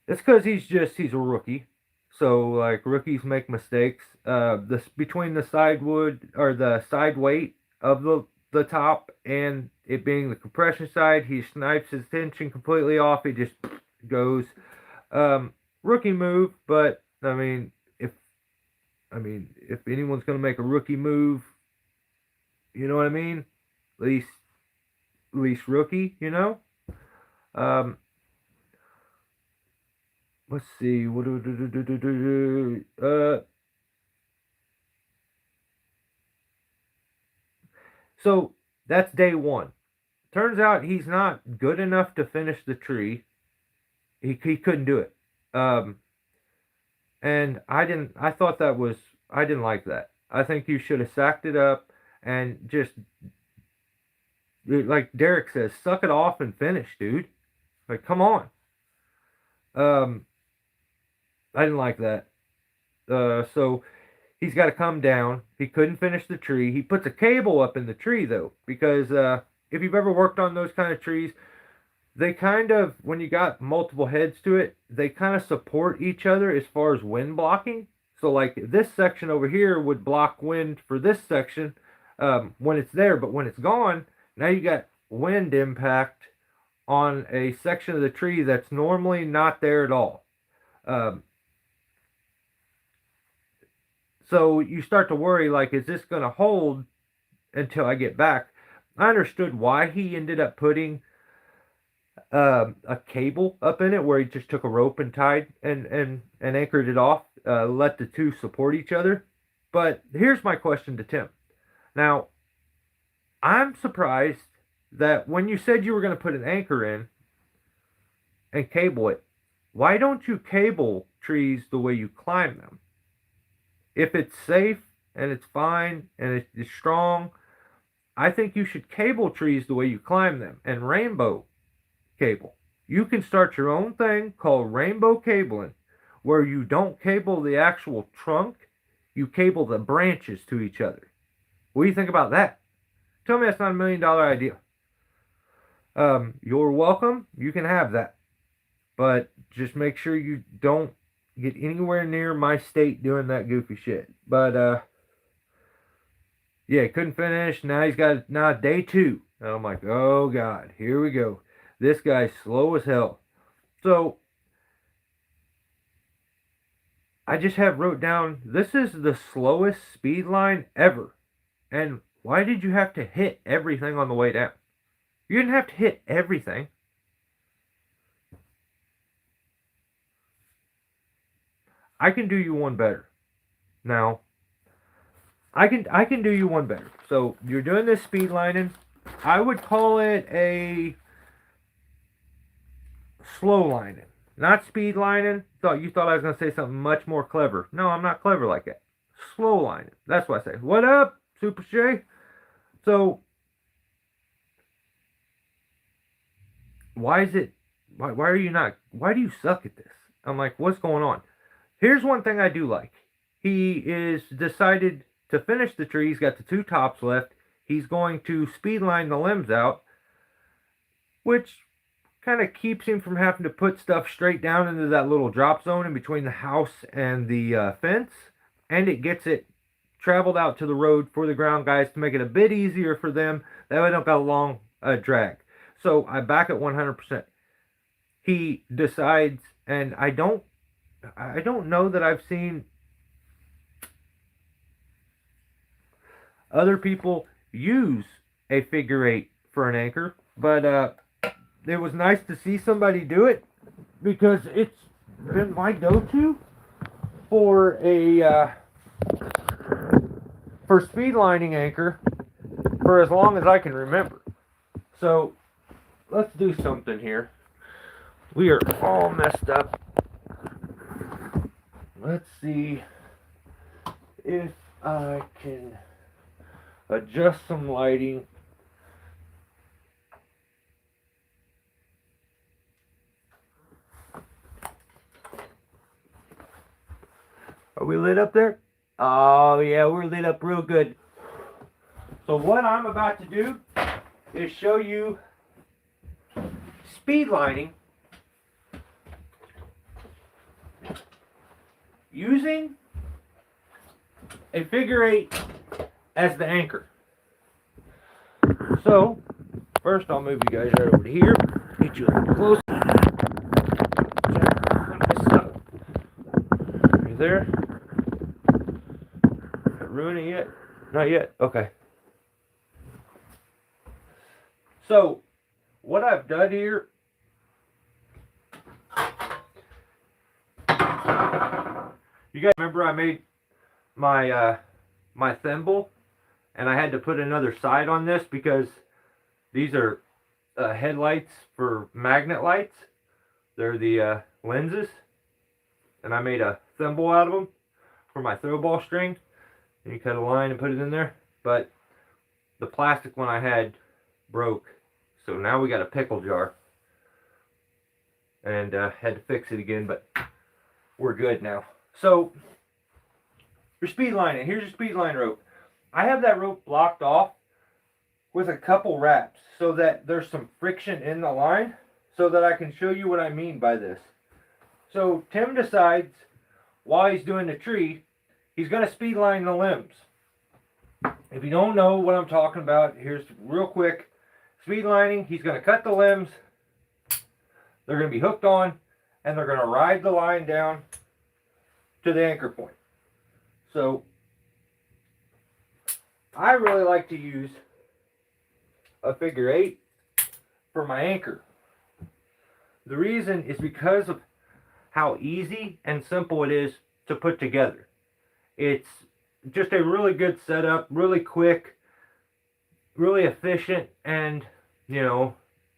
it's because he's a rookie. So like rookies make mistakes. This between the side wood or the side weight of the top and it being the compression side, he snipes his tension completely off. He just goes. Rookie move, but if anyone's gonna make a rookie move, you know what I mean? At least rookie, you know. Um, let's see. What do So that's day one. Turns out he's not good enough to finish the tree. He couldn't do it. Um, and I thought that was, I didn't like that. I think you should have sacked it up and just, like Derek says, suck it off and finish, dude. Like, come on. Um, I didn't like that. So he's got to come down. He couldn't finish the tree. He puts a cable up in the tree though, because if you've ever worked on those kind of trees, they kind of, when you got multiple heads to it, they kind of support each other as far as wind blocking. So like this section over here would block wind for this section when it's there, but when it's gone, now you got wind impact on a section of the tree that's normally not there at all. Um, so you start to worry, like, is this going to hold until I get back? I understood why he ended up putting a cable up in it, where he just took a rope and tied and anchored it off, let the two support each other. But here's my question to Tim. Now, I'm surprised that when you said you were going to put an anchor in and cable it, why don't you cable trees the way you climb them? If it's safe and it's fine and it's strong, I think you should cable trees the way you climb them, and rainbow cable. You can start your own thing called rainbow cabling, where you don't cable the actual trunk, you cable the branches to each other. What do you think about that? Tell me that's not $1 million idea. You're welcome. You can have that. But just make sure you don't get anywhere near my state doing that goofy shit. But, yeah, couldn't finish. Now he's got, now day 2. And I'm like, oh God, here we go. This guy's slow as hell. So, I just have wrote down, this is the slowest speed line ever. And why did you have to hit everything on the way down? You didn't have to hit everything. I can do you one better. Now, I can do you one better. So you're doing this speed lining. I would call it a slow lining, not speed lining. You thought I was gonna say something much more clever. No, I'm not clever like that. Slow lining. That's what I say. What up, Super Shay? So why is it? Why are you not? Why do you suck at this? I'm like, what's going on? Here's one thing I do like. He is decided to finish the tree. He's got the 2 tops left. He's going to speed line the limbs out, which kind of keeps him from having to put stuff straight down into that little drop zone in between the house and the fence, and it gets it traveled out to the road for the ground guys to make it a bit easier for them. That way they don't got a long drag. So I back it 100%. He decides, and I don't know that I've seen other people use a figure 8 for an anchor, but it was nice to see somebody do it, because it's been my go-to for a for speed lining anchor for as long as I can remember. So let's do something here. We are all messed up. Let's see if I can adjust some lighting. Are we lit up there? Oh yeah, we're lit up real good. So what I'm about to do is show you speed lining using a figure 8 as the anchor. So first I'll move you guys right over to here, get you a little closer. Are you there? Not ruining it yet? Not yet? Okay. So what I've done here, you guys remember I made my my thimble, and I had to put another side on this because these are headlights for magnet lights. They're the lenses, and I made a thimble out of them for my throw ball string. And you cut a line and put it in there, but the plastic one I had broke, so now we got a pickle jar, and had to fix it again, but we're good now. So your speed lining, here's your speed line rope. I have that rope blocked off with a couple wraps so that there's some friction in the line, so that I can show you what I mean by this. So Tim decides while he's doing the tree, he's going to speed line the limbs. If you don't know what I'm talking about, here's real quick. Speed lining, he's going to cut the limbs. They're going to be hooked on, and they're going to ride the line down to the anchor point. So I really like to use a figure 8 for my anchor. The reason is because of how easy and simple it is to put together. It's just a really good setup, really quick, really efficient, and you know,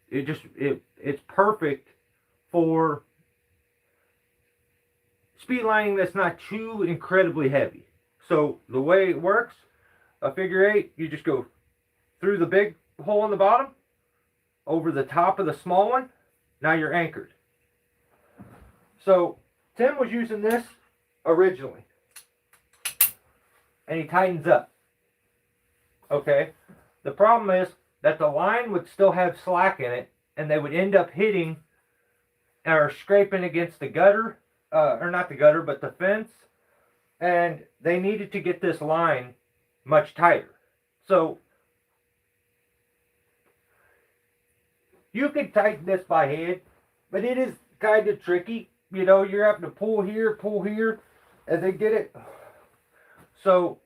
it's perfect for speed lining that's not too incredibly heavy. So the way it works, a figure 8, you just go through the big hole in the bottom, over the top of the small one. Now you're anchored. So Tim was using this originally, and he tightens up. Okay, the problem is that the line would still have slack in it, and they would end up hitting or scraping against the gutter, or not the gutter, but the fence, and they needed to get this line much tighter. So you could tighten this by hand, but it is kind of tricky. You know, you're having to pull here, and then get it. So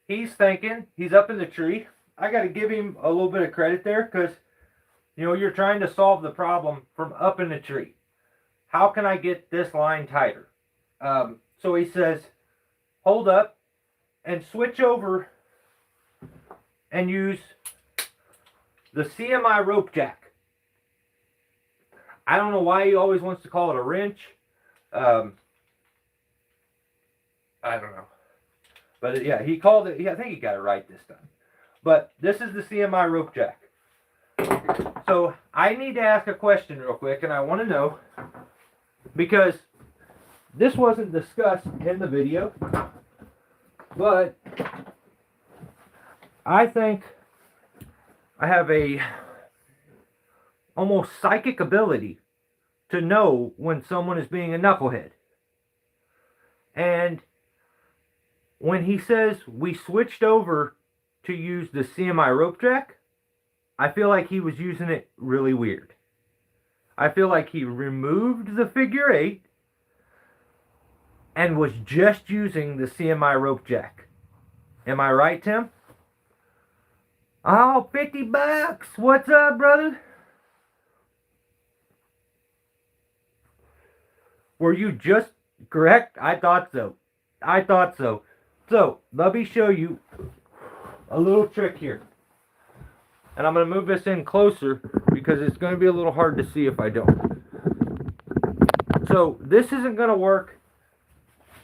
he's thinking, he's up in the tree. I got to give him a little bit of credit there, because, you know, you're trying to solve the problem from up in the tree. How can I get this line tighter? So he says, hold up and switch over and use the CMI rope jack. I don't know why he always wants to call it a wrench. I don't know. But yeah, he called it, I think he got it right this time. But this is the CMI rope jack. So I need to ask a question real quick, and I want to know, because this wasn't discussed in the video, but I think I have a almost psychic ability to know when someone is being a knucklehead. And when he says we switched over to use the CMI rope jack, I feel like he was using it really weird. I feel like he removed the figure 8 and was just using the CMI rope jack. Am I right, Tim? Oh, $50. What's up, brother? Were you just correct? I thought so. So, let me show you a little trick here. And I'm going to move this in closer because it's going to be a little hard to see if I don't. So, this isn't going to work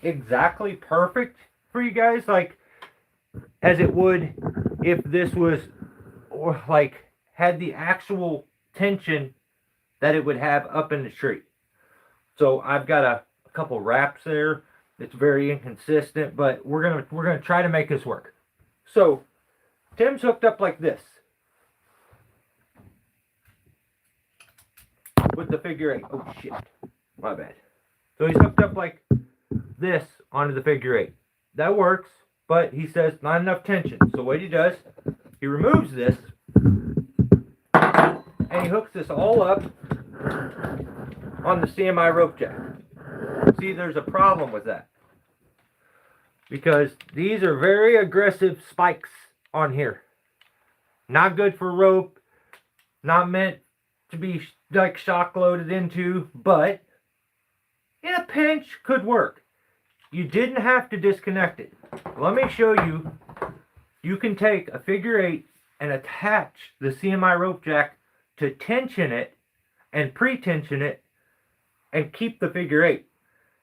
exactly perfect for you guys, like as it would if this was, or like had the actual tension that it would have up in the tree. So I've got a couple wraps there. It's very inconsistent, but we're gonna try to make this work. So Tim's hooked up like this with the figure 8. Oh shit, my bad. So he's hooked up like this onto the figure 8. That works, but he says not enough tension. So what he does, he removes this and he hooks this all up on the CMI rope jack. See, there's a problem with that, because these are very aggressive spikes on here. Not good for rope, not meant to be like shock loaded into, but in a pinch could work. You didn't have to disconnect it. Let me show you. You can take a figure 8 and attach the CMI rope jack to tension it and pre-tension it and keep the figure 8.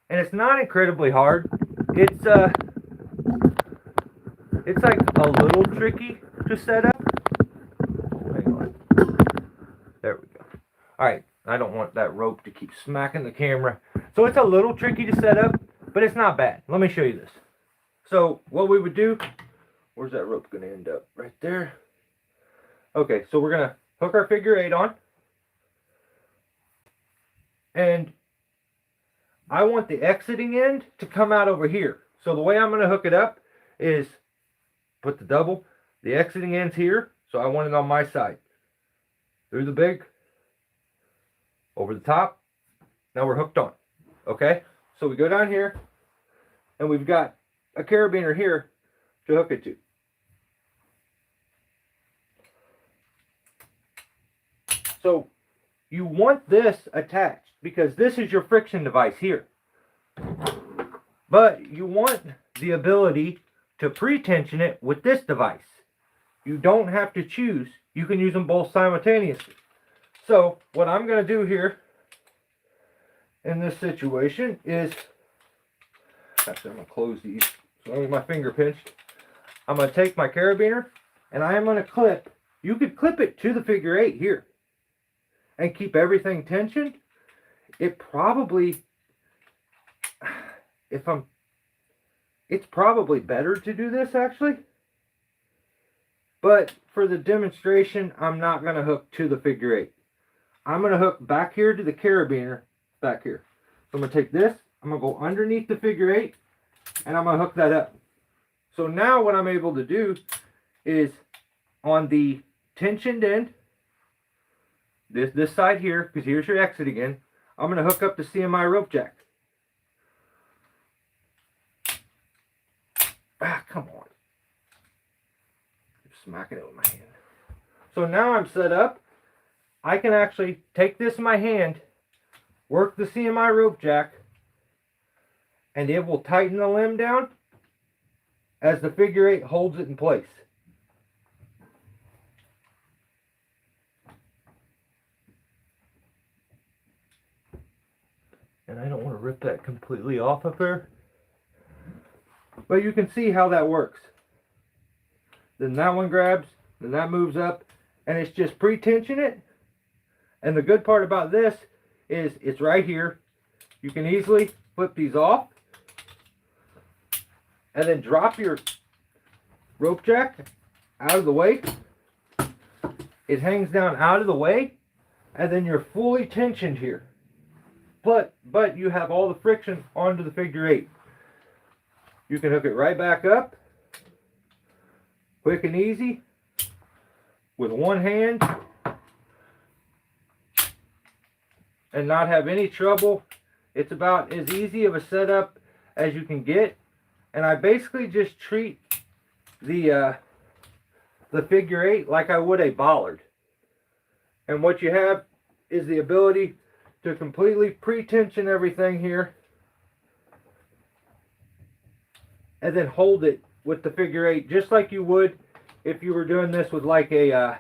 And it's not incredibly hard. It's like a little tricky to set up. Hang on. There we go. Alright, I don't want that rope to keep smacking the camera. So it's a little tricky to set up, but it's not bad. Let me show you this. So what we would do, where's that rope going to end up? Right there. Okay, so we're going to hook our figure 8 on. And I want the exiting end to come out over here. So the way I'm going to hook it up is put the exiting end's here. So I want it on my side. Through the big, over the top. Now we're hooked on. Okay? So we go down here, and we've got a carabiner here to hook it to. So you want this attached because this is your friction device here. But you want the ability to pre-tension it with this device. You don't have to choose. You can use them both simultaneously. So what I'm going to do here in this situation is, actually I'm going to close these so I don't get my finger pinched. I'm going to take my carabiner and I am going to clip. You could clip it to the figure 8 here and keep everything tensioned. It probably, it's probably better to do this actually. But for the demonstration, I'm not going to hook to the figure 8. I'm going to hook back here to the carabiner, back here. So I'm going to take this, I'm going to go underneath the figure 8, and I'm going to hook that up. So now what I'm able to do is on the tensioned end, this side here, because here's your exit again, I'm going to hook up the CMI rope jack. Ah, come on. Smacking it with my hand. So now I'm set up. I can actually take this in my hand, work the CMI rope jack, and it will tighten the limb down as the figure 8 holds it in place. And I don't want to rip that completely off up there, but you can see how that works. Then that one grabs, then that moves up, and it's just pre-tension it. And the good part about this is it's right here. You can easily flip these off and then drop your rope jack out of the way. It hangs down out of the way, and then you're fully tensioned here. But you have all the friction onto the figure 8. You can hook it right back up. Quick and easy with one hand and not have any trouble. It's about as easy of a setup as you can get, and I basically just treat the figure 8 like I would a bollard. And what you have is the ability to completely pre-tension everything here and then hold it with the figure 8, just like you would if you were doing this with like a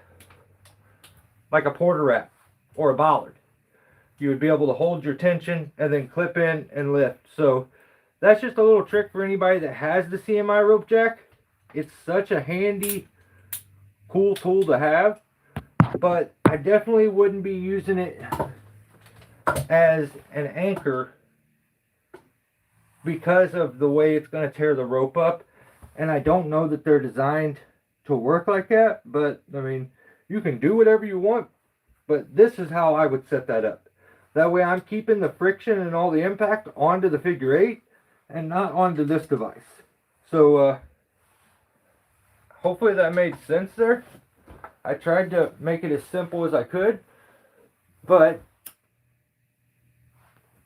porter wrap or a bollard. You would be able to hold your tension and then clip in and lift. So that's just a little trick for anybody that has the CMI rope jack. It's such a handy, cool tool to have, but I definitely wouldn't be using it as an anchor because of the way it's going to tear the rope up. And I don't know that they're designed to work like that, but I mean, you can do whatever you want, but this is how I would set that up. That way I'm keeping the friction and all the impact onto the figure 8 and not onto this device. So hopefully that made sense there. I tried to make it as simple as I could, but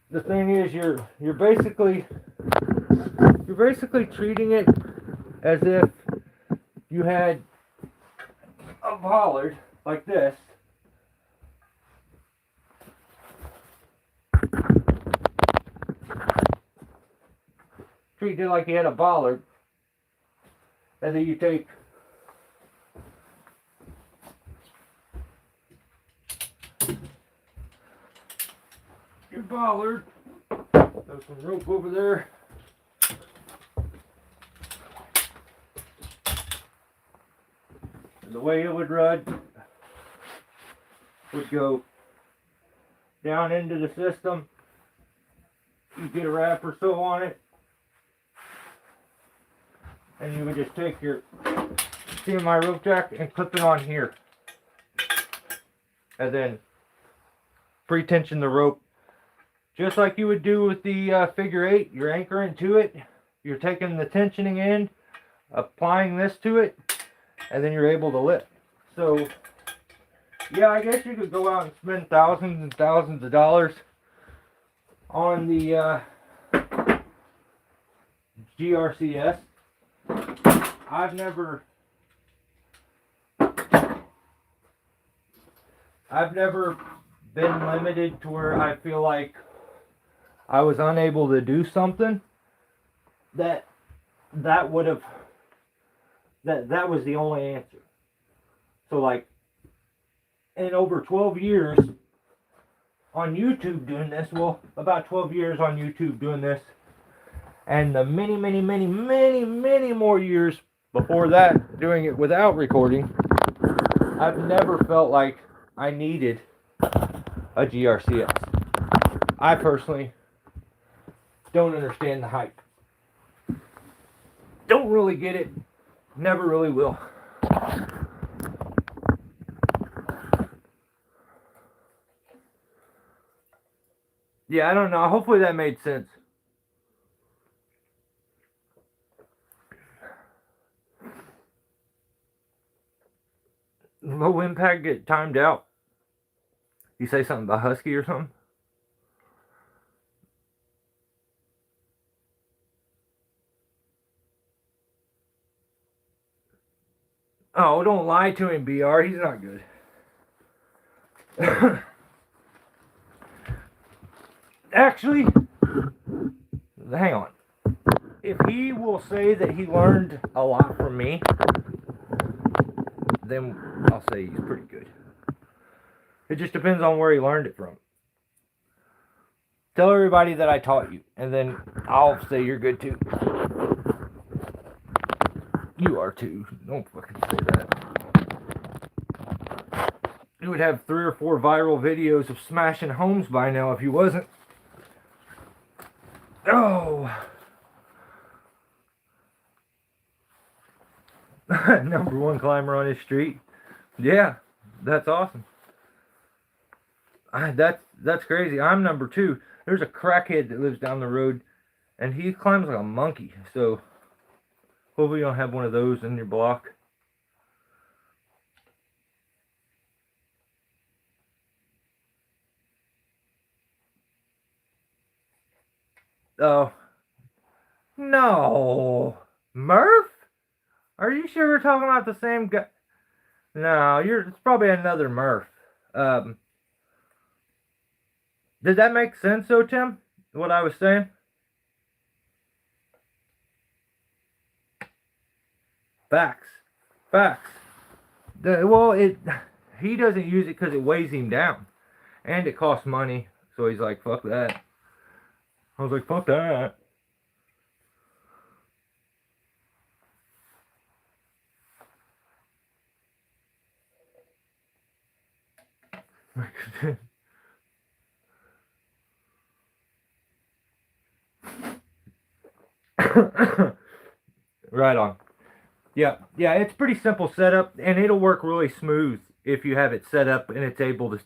the thing is you're basically treating it as if you had a bollard like this. Treat it like you had a bollard, and then you take your bollard, there's some rope over there. The way it would run would go down into the system. You get a wrap or so on it, and you would just take your CMI rope jack and clip it on here, and then pre-tension the rope just like you would do with the figure 8. You're anchoring to it, you're taking the tensioning end, applying this to it, and then you're able to lift. So yeah, I guess you could go out and spend thousands and thousands of dollars on the GRCS. I've never I've never been limited to where I feel like I was unable to do something that would have that was the only answer. So like in over 12 years on YouTube doing this, well, about 12 years on YouTube doing this, and the many more years before that doing it without recording, I've never felt like I needed a GRCS. I personally don't understand the hype. Don't really get it. Never really will. Yeah, I don't know. Hopefully that made sense. Low impact get timed out. You say something about Husky or something? Oh, don't lie to him, BR. He's not good. Actually, hang on. If he will say that he learned a lot from me, then I'll say he's pretty good. It just depends on where he learned it from. Tell everybody that I taught you, and then I'll say you're good too. You are too. Don't fucking say that. You would have 3 or 4 viral videos of smashing homes by now if you wasn't. Oh. Number 1 climber on his street. Yeah, that's awesome. That's crazy. I'm number 2. There's a crackhead that lives down the road, and he climbs like a monkey. So hopefully you don't have one of those in your block. Oh. No. Murph? Are you sure we're talking about the same guy? No, it's probably another Murph. Did that make sense though, Tim? What I was saying? Facts. Well, he doesn't use it because it weighs him down. And it costs money. So he's like, fuck that. I was like, fuck that. Right on. Yeah, it's pretty simple setup, and it'll work really smooth if you have it set up and it's able to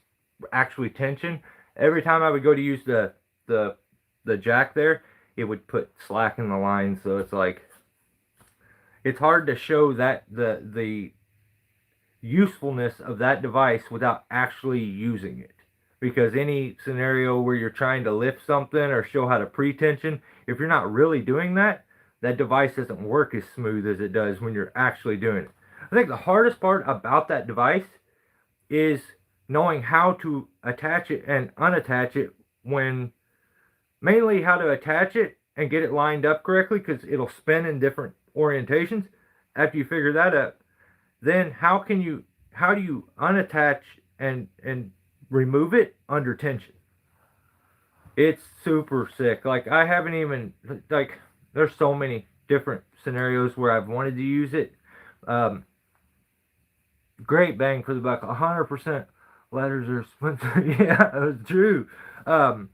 actually tension. Every time I would go to use the jack there, it would put slack in the line, so it's like it's hard to show that the usefulness of that device without actually using it. Because any scenario where you're trying to lift something or show how to pre-tension, if you're not really doing that, that device doesn't work as smooth as it does when you're actually doing it. I think the hardest part about that device is knowing how to attach it and unattach it, when mainly how to attach it and get it lined up correctly, because it'll spin in different orientations. After you figure that out, then how do you unattach and remove it under tension? It's super sick. Like, I haven't even, like, there's so many different scenarios where I've wanted to use it. Great bang for the buck. 100% ladders are expensive. Yeah, it's true. I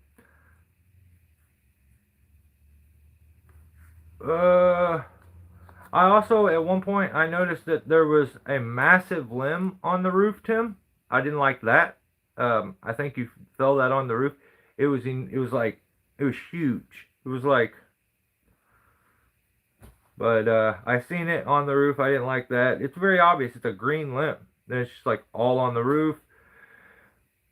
also, at one point, I noticed that there was a massive limb on the roof, Tim. I didn't like that. I think you fell that on the roof. It was huge. It was like, but I seen it on the roof. I didn't like that. It's very obvious. It's a green limb. Then it's just like all on the roof.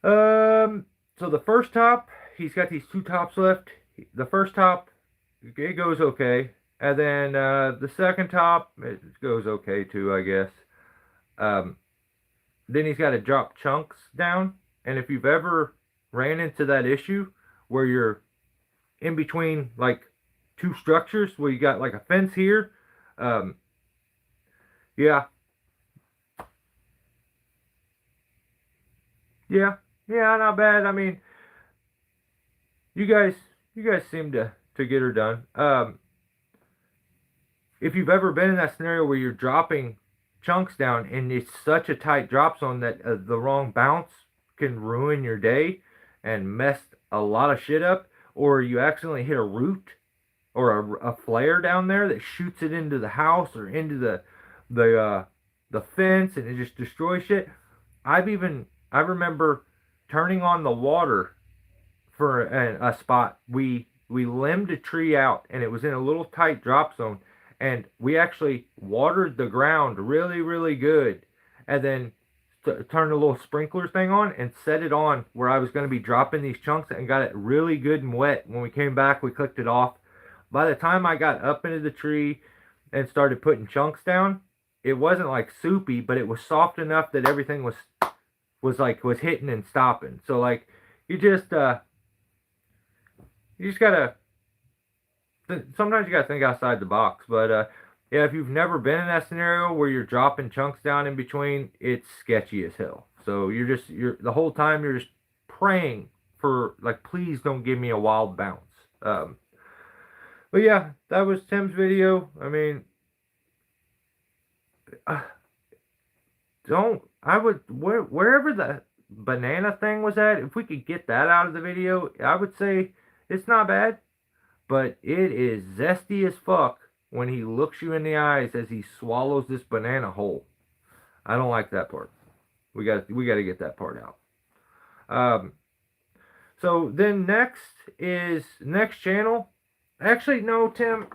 So the first top, he's got these 2 tops left. The first top, it goes okay. And then the second top, it goes okay too, I guess. then he's got to drop chunks down. And if you've ever ran into that issue where you're in between like two structures where you got like a fence here, um, yeah, yeah, yeah, not bad. I mean, you guys, you guys seem to get her done. If you've ever been in that scenario where you're dropping chunks down and it's such a tight drop zone that the wrong bounce can ruin your day and mess a lot of shit up, or you accidentally hit a root or a flare down there that shoots it into the house or into the fence and it just destroys shit. I remember turning on the water for a spot. We limbed a tree out, and it was in a little tight drop zone, and we actually watered the ground really, really good, and then turned a little sprinkler thing on and set it on where I was going to be dropping these chunks and got it really good and wet. When we came back, we clicked it off. By the time I got up into the tree and started putting chunks down, it wasn't like soupy, but it was soft enough that everything was hitting and stopping. So like you just you just gotta sometimes you gotta think outside the box. But yeah, if you've never been in that scenario where you're dropping chunks down in between, it's sketchy as hell. So you're the whole time you're just praying for like, please don't give me a wild bounce. But yeah, that was Tim's video. I mean, uh, don't I would wherever the banana thing was at, if we could get that out of the video, I would say it's not bad, but it is zesty as fuck when he looks you in the eyes as he swallows this banana whole. I don't like that part. We got to get that part out. So then next channel. Actually, no, Tim.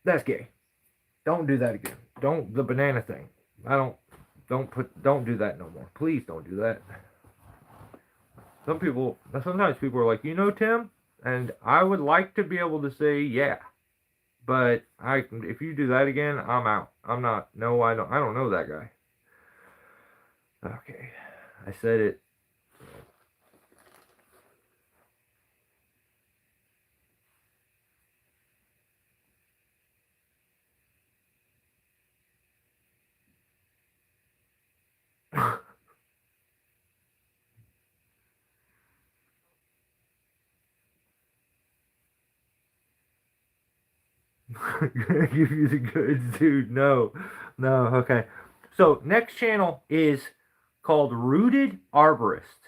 That's gay. Don't do that again. Don't the banana thing. Don't do that no more. Please don't do that. Sometimes people are like, Tim, and I would like to be able to say yeah, but if you do that again, I'm out. I'm not. No, I don't know that guy. Okay, I said it. Give you the goods, dude. No, no. Okay. So next channel is called Rooted Arborist,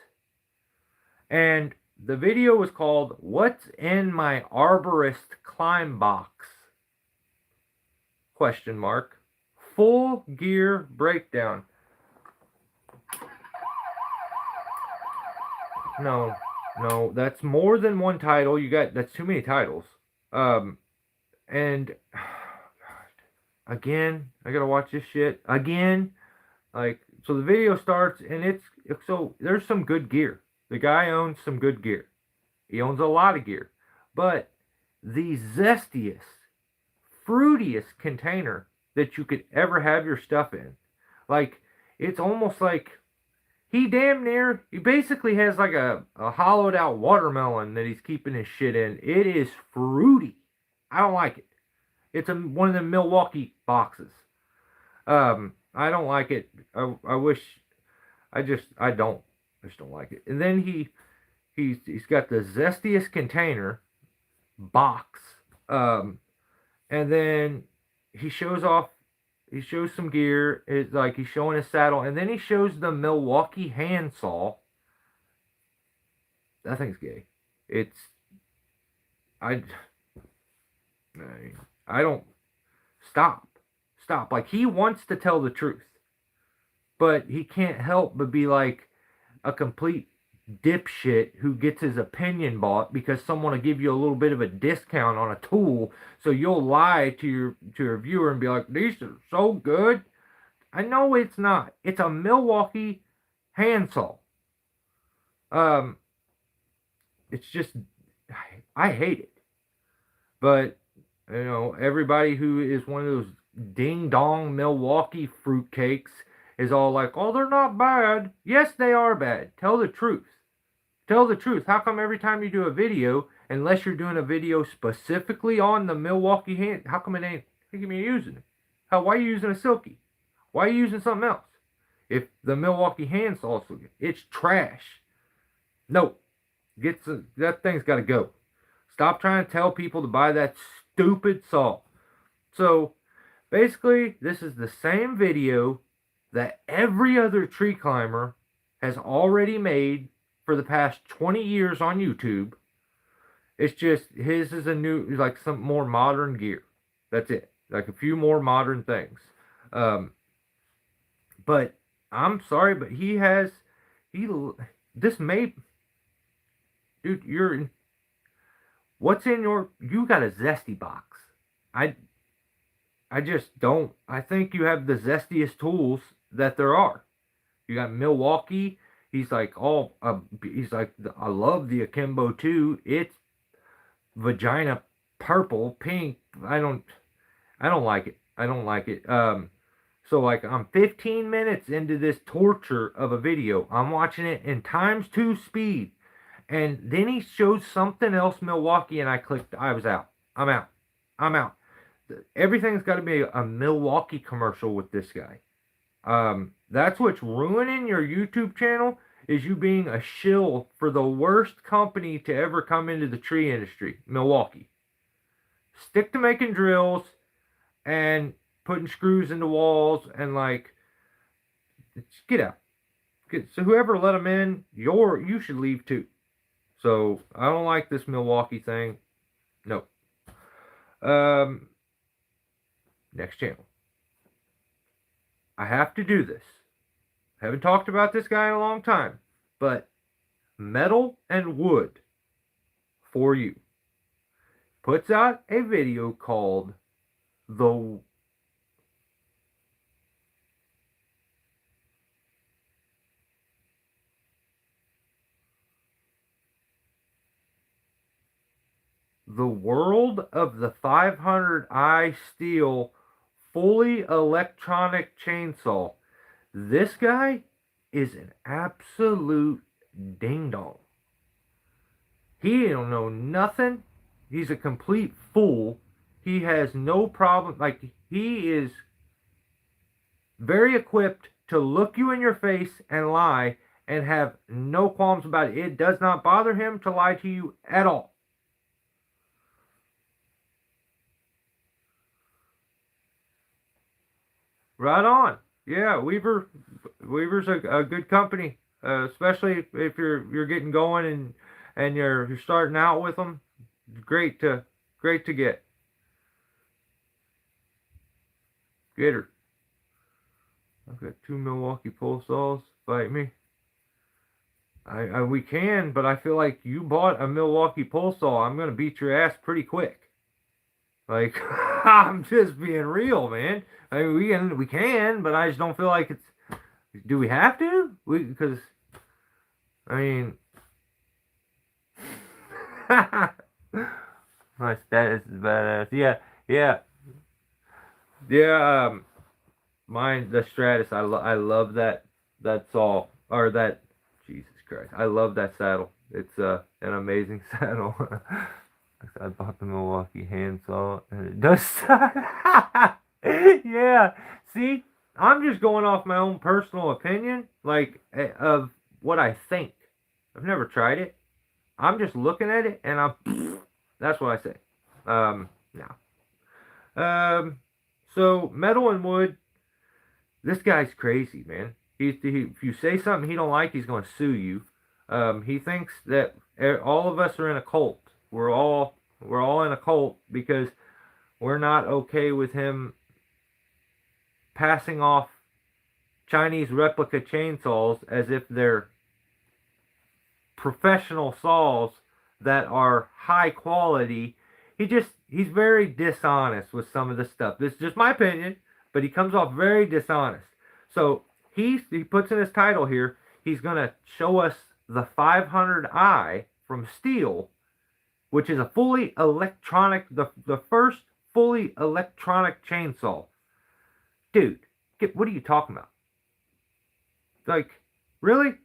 and the video was called "What's in My Arborist Climb Box?" Question mark. Full gear breakdown. No, no, that's more than one title. That's too many titles. And again, I gotta watch this shit again. Like, so the video starts and there's some good gear. The guy owns some good gear. He owns a lot of gear, but the zestiest, fruitiest container that you could ever have your stuff in, like, it's almost like he basically has like a hollowed out watermelon that he's keeping his shit in. It is fruity. I don't like it. It's one of the Milwaukee boxes. I don't like it. I wish. I just don't like it. And then he's got the zestiest container box. And then he shows some gear. It's like he's showing his saddle, and then he shows the Milwaukee handsaw. That thing's gay. I don't stop. Like, he wants to tell the truth, but he can't help but be like a complete dipshit who gets his opinion bought because someone will give you a little bit of a discount on a tool, so you'll lie to your viewer and be like, these are so good. I know it's not. It's a Milwaukee handsaw. It's just, I hate it. But everybody who is one of ding dong Milwaukee fruitcakes is all like, oh, they're not bad. Yes, they are bad. Tell the truth. Tell the truth. How come every time you do a video, unless you're doing a video specifically on the Milwaukee hand, how come it ain't using it? Why are you using a Silky? Why are you using something else? If the Milwaukee hand saw, it's trash. No, that thing's got to go. Stop trying to tell people to buy that stupid saw. So basically, this is the same video that every other tree climber has already made for the past 20 years on YouTube. It's just his is a new, like some more modern gear. That's it. Like a few more modern things. But I'm sorry, but this may, dude, what's in you got a Zesty box. I just don't, I think you have the zestiest tools that there are. You got Milwaukee. He's like, I love the Akimbo too. It's vagina purple, pink. I don't like it. I don't like it. So like I'm 15 minutes into this torture of a video. I'm watching it in ×2 speed. And then he shows something else Milwaukee and I clicked. I was out. I'm out. Everything's got to be a Milwaukee commercial with this guy. That's what's ruining your YouTube channel, is you being a shill for the worst company to ever come into the tree industry, Milwaukee. Stick to making drills and putting screws into walls and like, get out. So whoever let them in, you should leave too. So I don't like this Milwaukee thing. No. Next channel. I have to do this. I haven't talked about this guy in a long time, but Metal and Wood for You puts out a video called The World of the 500i Steel Fully Electronic Chainsaw. This guy is an absolute ding-dong. He don't know nothing. He's a complete fool. He has no problem. Like, he is very equipped to look you in your face and lie and have no qualms about it. It does not bother him to lie to you at all. Right on. Yeah, Weaver's a good company, especially if you're getting going and you're starting out with them. Great to get. Get her. I've got 2 Milwaukee pole saws. Fight me. We can, but I feel like you bought a Milwaukee pole saw. I'm gonna beat your ass pretty quick. Like, I'm just being real, man. I mean, we can, but I just don't feel like it's. Do we have to? Because, I mean, my status is badass. Yeah. Mine, the Stratus. I love that saw, or that. Jesus Christ, I love that saddle. It's an amazing saddle. I bought the Milwaukee handsaw, and it does. Yeah. See, I'm just going off my own personal opinion, like, of what I think. I've never tried it. I'm just looking at it, and that's what I say. Now. So, Metal and Wood, this guy's crazy, man. If you say something he don't like, he's going to sue you. He thinks that all of us are in a cult. We're all in a cult because we're not okay with him passing off Chinese replica chainsaws as if they're professional saws that are high quality. He's very dishonest with some of this stuff. This is just my opinion, but he comes off very dishonest. So he puts in his title here, he's going to show us the 500i from Steel, which is a fully electronic, the first fully electronic chainsaw. dude, what are you talking about? Like, really?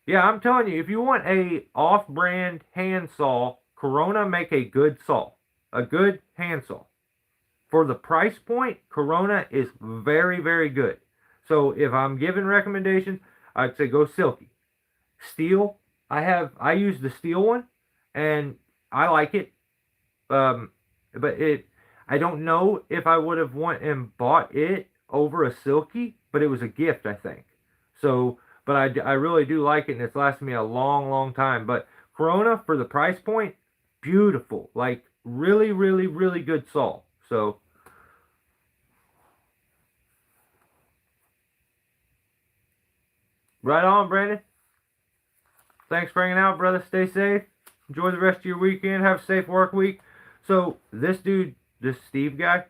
Yeah, I'm telling you, if you want a off-brand handsaw, Corona make a good saw, a good handsaw. For the price point, Corona is very, very good. So if I'm giving recommendations, I'd say go Silky. Steel, I use the steel one, and I like it. But I don't know if I would have went and bought it over a Silky, but it was a gift, I think. So, but I really do like it, and it's lasted me a long, long time. But Corona, for the price point, beautiful. Like, really, really, really good saw. So, right on, Brandon. Thanks for hanging out, brother. Stay safe. Enjoy the rest of your weekend. Have a safe work week. So this dude, this Steve guy,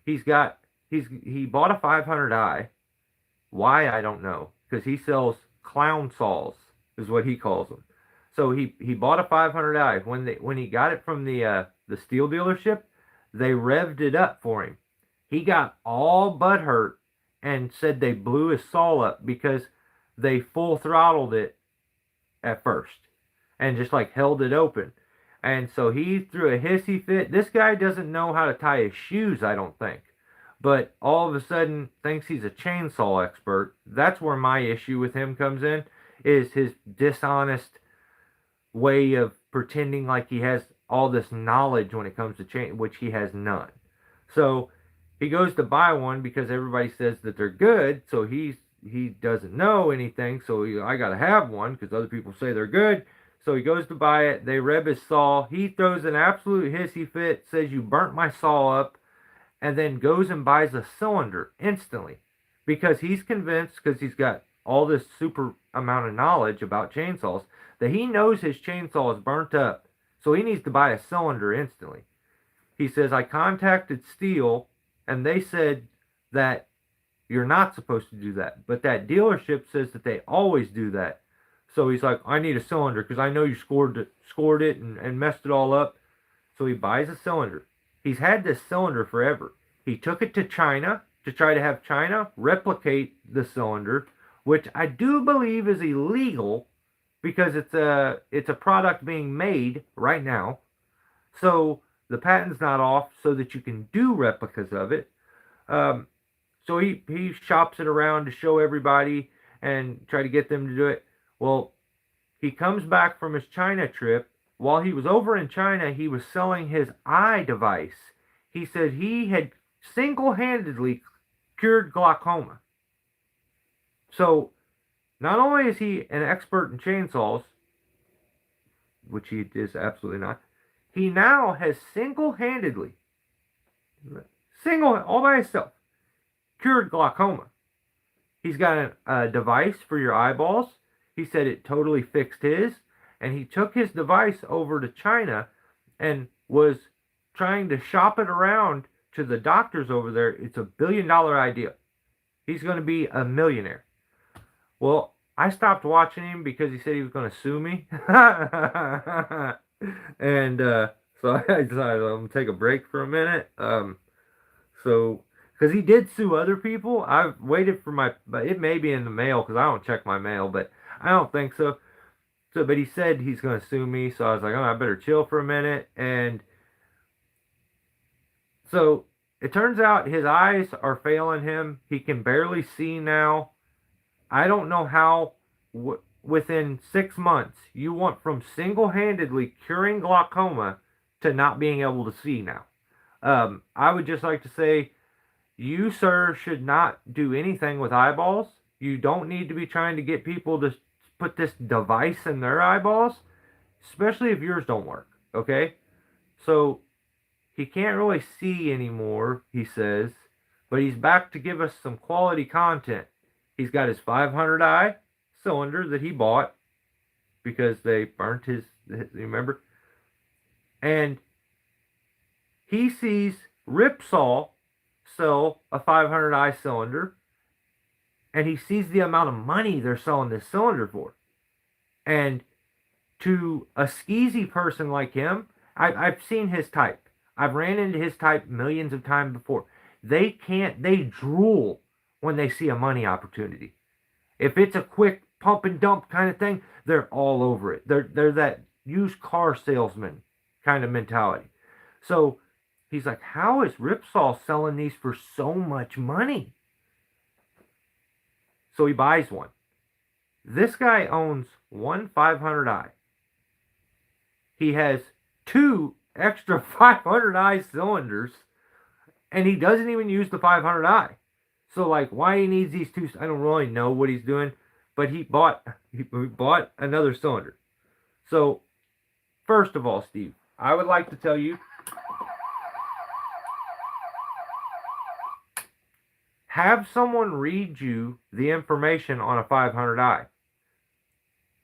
he's got he bought a 500i. Why I don't know, because he sells clown saws is what he calls them. So he bought a 500i. When he got it from the steel dealership, they revved it up for him. He got all butthurt and said they blew his saw up because they full throttled it at first and just like held it open. And so he threw a hissy fit. This guy doesn't know how to tie his shoes, I don't think. But all of a sudden thinks he's a chainsaw expert. That's where my issue with him comes in, is his dishonest way of pretending like he has all this knowledge when it comes to chain, which he has none. So he goes to buy one because everybody says that they're good, so he doesn't know anything, so I gotta have one because other people say they're good. So he goes to buy it. They rev his saw. He throws an absolute hissy fit, says you burnt my saw up, and then goes and buys a cylinder instantly because he's convinced, because he's got all this super amount of knowledge about chainsaws, that he knows his chainsaw is burnt up. So he needs to buy a cylinder instantly. He says, I contacted Steel, and they said that you're not supposed to do that. But that dealership says that they always do that. So he's like, I need a cylinder because I know you scored it and messed it all up. So he buys a cylinder. He's had this cylinder forever. He took it to China to try to have China replicate the cylinder, which I do believe is illegal because it's a product being made right now. So the patent's not off so that you can do replicas of it. So he shops it around to show everybody and try to get them to do it. Well, he comes back from his China trip. While he was over in China, he was selling his eye device. He said he had single-handedly cured glaucoma. So not only is he an expert in chainsaws, which he is absolutely not, he now has single-handedly, all by himself, cured glaucoma. He's got a device for your eyeballs. He said it totally fixed his, and he took his device over to China and was trying to shop it around to the doctors over there. It's $1 billion idea. He's going to be a millionaire. Well, I stopped watching him because he said he was going to sue me. And so I decided I'm going to take a break for a minute. So, because he did sue other people. I've waited for but it may be in the mail because I don't check my mail, but I don't think so. But he said he's going to sue me, so I was like, oh, I better chill for a minute. And so it turns out his eyes are failing him. He can barely see now. I don't know how within 6 months you went from single-handedly curing glaucoma to not being able to see now. I would just like to say, you, sir, should not do anything with eyeballs. You don't need to be trying to get people to put this device in their eyeballs, especially if yours don't work, okay? So he can't really see anymore, he says, but he's back to give us some quality content. He's got his 500i cylinder that he bought because they burnt his, remember? And he sees Ripsaw sell a 500i cylinder, and he sees the amount of money they're selling this cylinder for. And to a skeezy person like him, I've seen his type. I've ran into his type millions of times before. They drool when they see a money opportunity. If it's a quick pump and dump kind of thing, they're all over it. They're that used car salesman kind of mentality. So he's like, how is Ripsaw selling these for so much money? So he buys one. This guy owns one 500i. He has two extra 500i cylinders, and he doesn't even use the 500i. So, like, why he needs these two, I don't really know what he's doing, but he bought another cylinder. So, first of all, Steve, I would like to tell you, have someone read you the information on a 500i.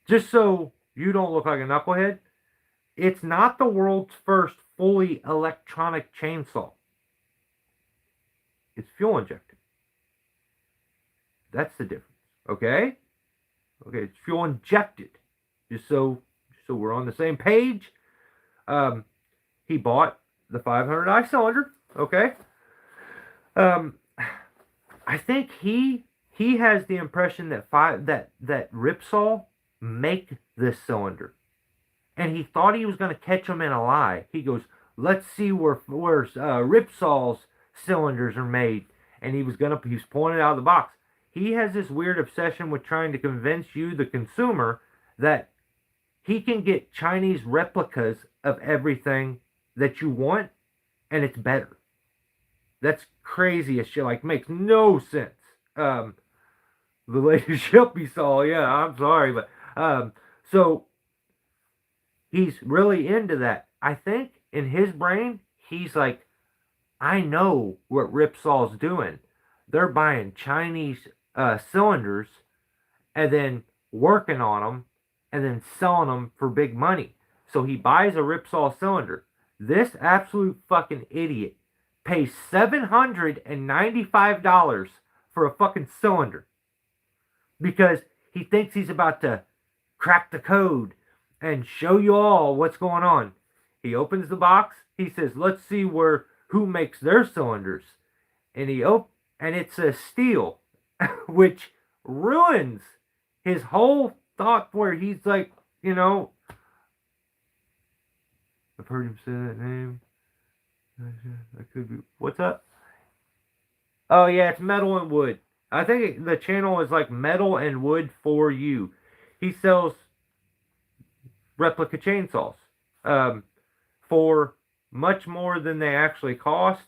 Just so you don't look like a knucklehead, it's not the world's first fully electronic chainsaw. It's fuel injected. That's the difference. Okay? Okay, it's fuel injected. Just so we're on the same page. He bought the 500i cylinder. Okay? I think he has the impression that Ripsaw make this cylinder. And he thought he was going to catch him in a lie. He goes, let's see where Ripsaw's cylinders are made. And he's pulling it out of the box. He has this weird obsession with trying to convince you, the consumer, that he can get Chinese replicas of everything that you want, and it's better. That's crazy as shit. Like, makes no sense. The latest ship you saw, yeah, I'm sorry, but so he's really into that. I think in his brain, he's like, I know what Ripsaw's doing. They're buying Chinese cylinders and then working on them and then selling them for big money. So he buys a Ripsaw cylinder. This absolute fucking idiot pays $795 for a fucking cylinder because he thinks he's about to crack the code and show you all what's going on. He opens the box. He says, let's see who makes their cylinders. And and it's a steel, which ruins his whole thought where he's like, I've heard him say that name. That could be. What's up? Oh, yeah, it's Metal and Wood. I think the channel is like Metal and Wood for You. He sells replica chainsaws for much more than they actually cost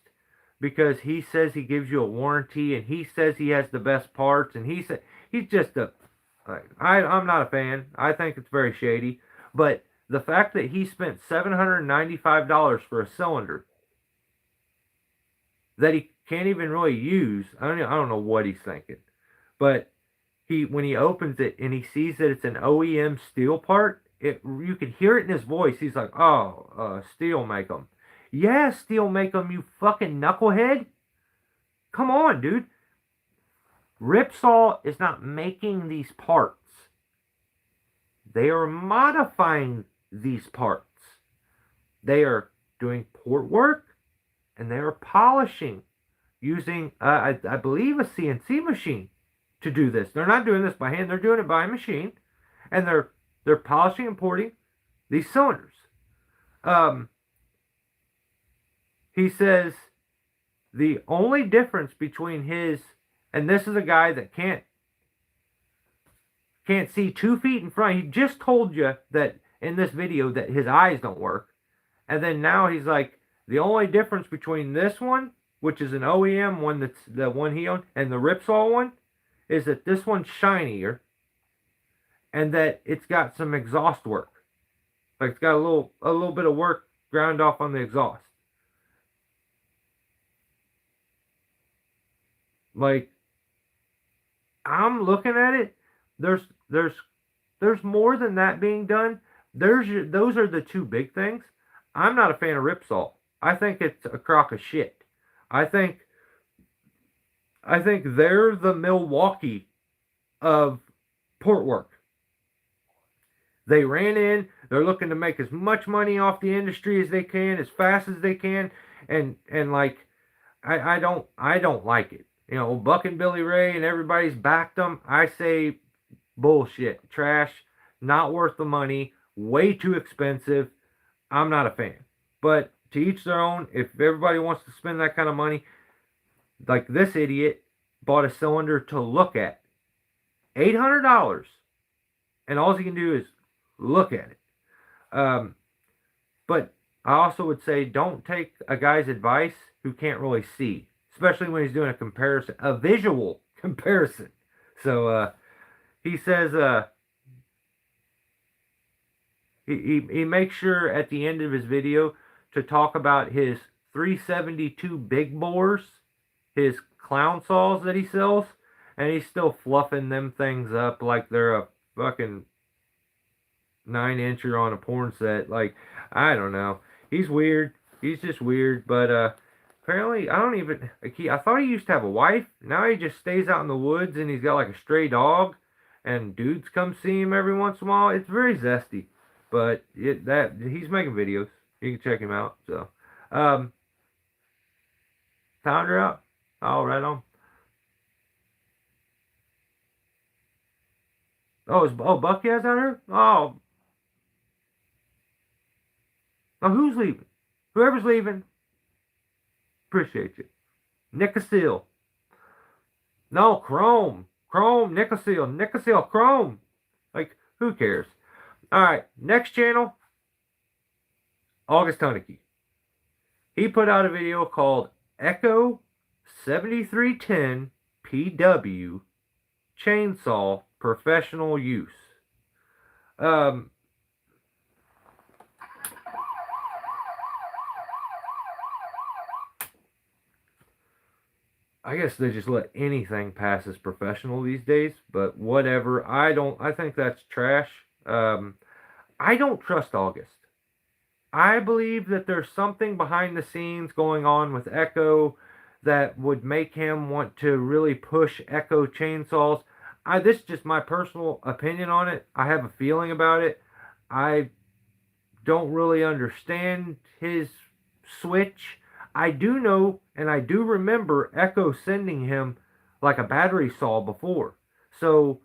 because he says he gives you a warranty and he says he has the best parts and he's just I'm not a fan. I think it's very shady. But the fact that he spent $795 for a cylinder that he can't even really use, I don't know what he's thinking. But when he opens it and he sees that it's an OEM steel part, you can hear it in his voice. He's like, oh, steel make them. Yeah, steel make them, you fucking knucklehead. Come on, dude. Ripsaw is not making these parts. They are modifying these parts. They are doing port work and they are polishing using, I believe, a CNC machine to do this. They're not doing this by hand. They're doing it by machine. And they're polishing and porting these cylinders. He says the only difference between his, and this is a guy that can't see 2 feet in front. He just told you that in this video that his eyes don't work. And then now he's like, the only difference between this one, which is an OEM one, that's the one he owned, and the Ripsaw one, is that this one's shinier and that it's got some exhaust work. Like it's got a little bit of work ground off on the exhaust. Like, I'm looking at it. There's more than that being done. Those are the two big things. I'm not a fan of Ripsaw. I think it's a crock of shit. I think they're the Milwaukee of port work. They ran in. They're looking to make as much money off the industry as they can, as fast as they can, and like I don't like it. You know, Buck and Billy Ray and everybody's backed them. I say bullshit, trash, not worth the money, way too expensive. I'm not a fan. But to each their own. If everybody wants to spend that kind of money, like this idiot bought a cylinder to look at, $800, and all he can do is look at it. Um, but I also would say don't take a guy's advice who can't really see, especially when he's doing a comparison, a visual comparison. So he says he makes sure at the end of his video to talk about his 372 big bores, his clown saws that he sells, and he's still fluffing them things up like they're a fucking 9-incher on a porn set. Like, I don't know. He's weird. He's just weird. But apparently, I don't even. Like I thought he used to have a wife. Now he just stays out in the woods and he's got like a stray dog, and dudes come see him every once in a while. It's very zesty. But he's making videos. You can check him out. So, Pounder out. All right on. Oh, Bucky has on her. Oh, who's leaving? Whoever's leaving, appreciate you. Nicosil. No, Chrome, Nicosil, Chrome. Like, who cares? All right, next channel. August Tunneke. He put out a video called Echo 7310 PW Chainsaw Professional Use. I guess they just let anything pass as professional these days, but whatever. I think that's trash. I don't trust August. I believe that there's something behind the scenes going on with Echo that would make him want to really push Echo chainsaws. This is just my personal opinion on it. I have a feeling about it. I don't really understand his switch. I do know, and I do remember Echo sending him like a battery saw before. So,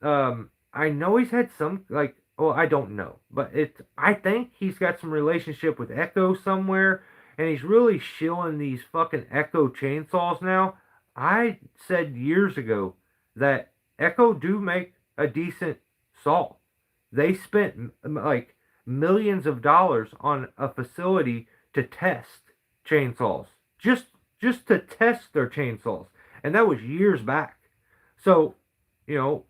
I know he's had some, like, well, I don't know, but I think he's got some relationship with Echo somewhere, and he's really shilling these fucking Echo chainsaws now. I said years ago that Echo do make a decent saw. They spent like millions of dollars on a facility to test chainsaws, just to test their chainsaws, and that was years back. So, you know,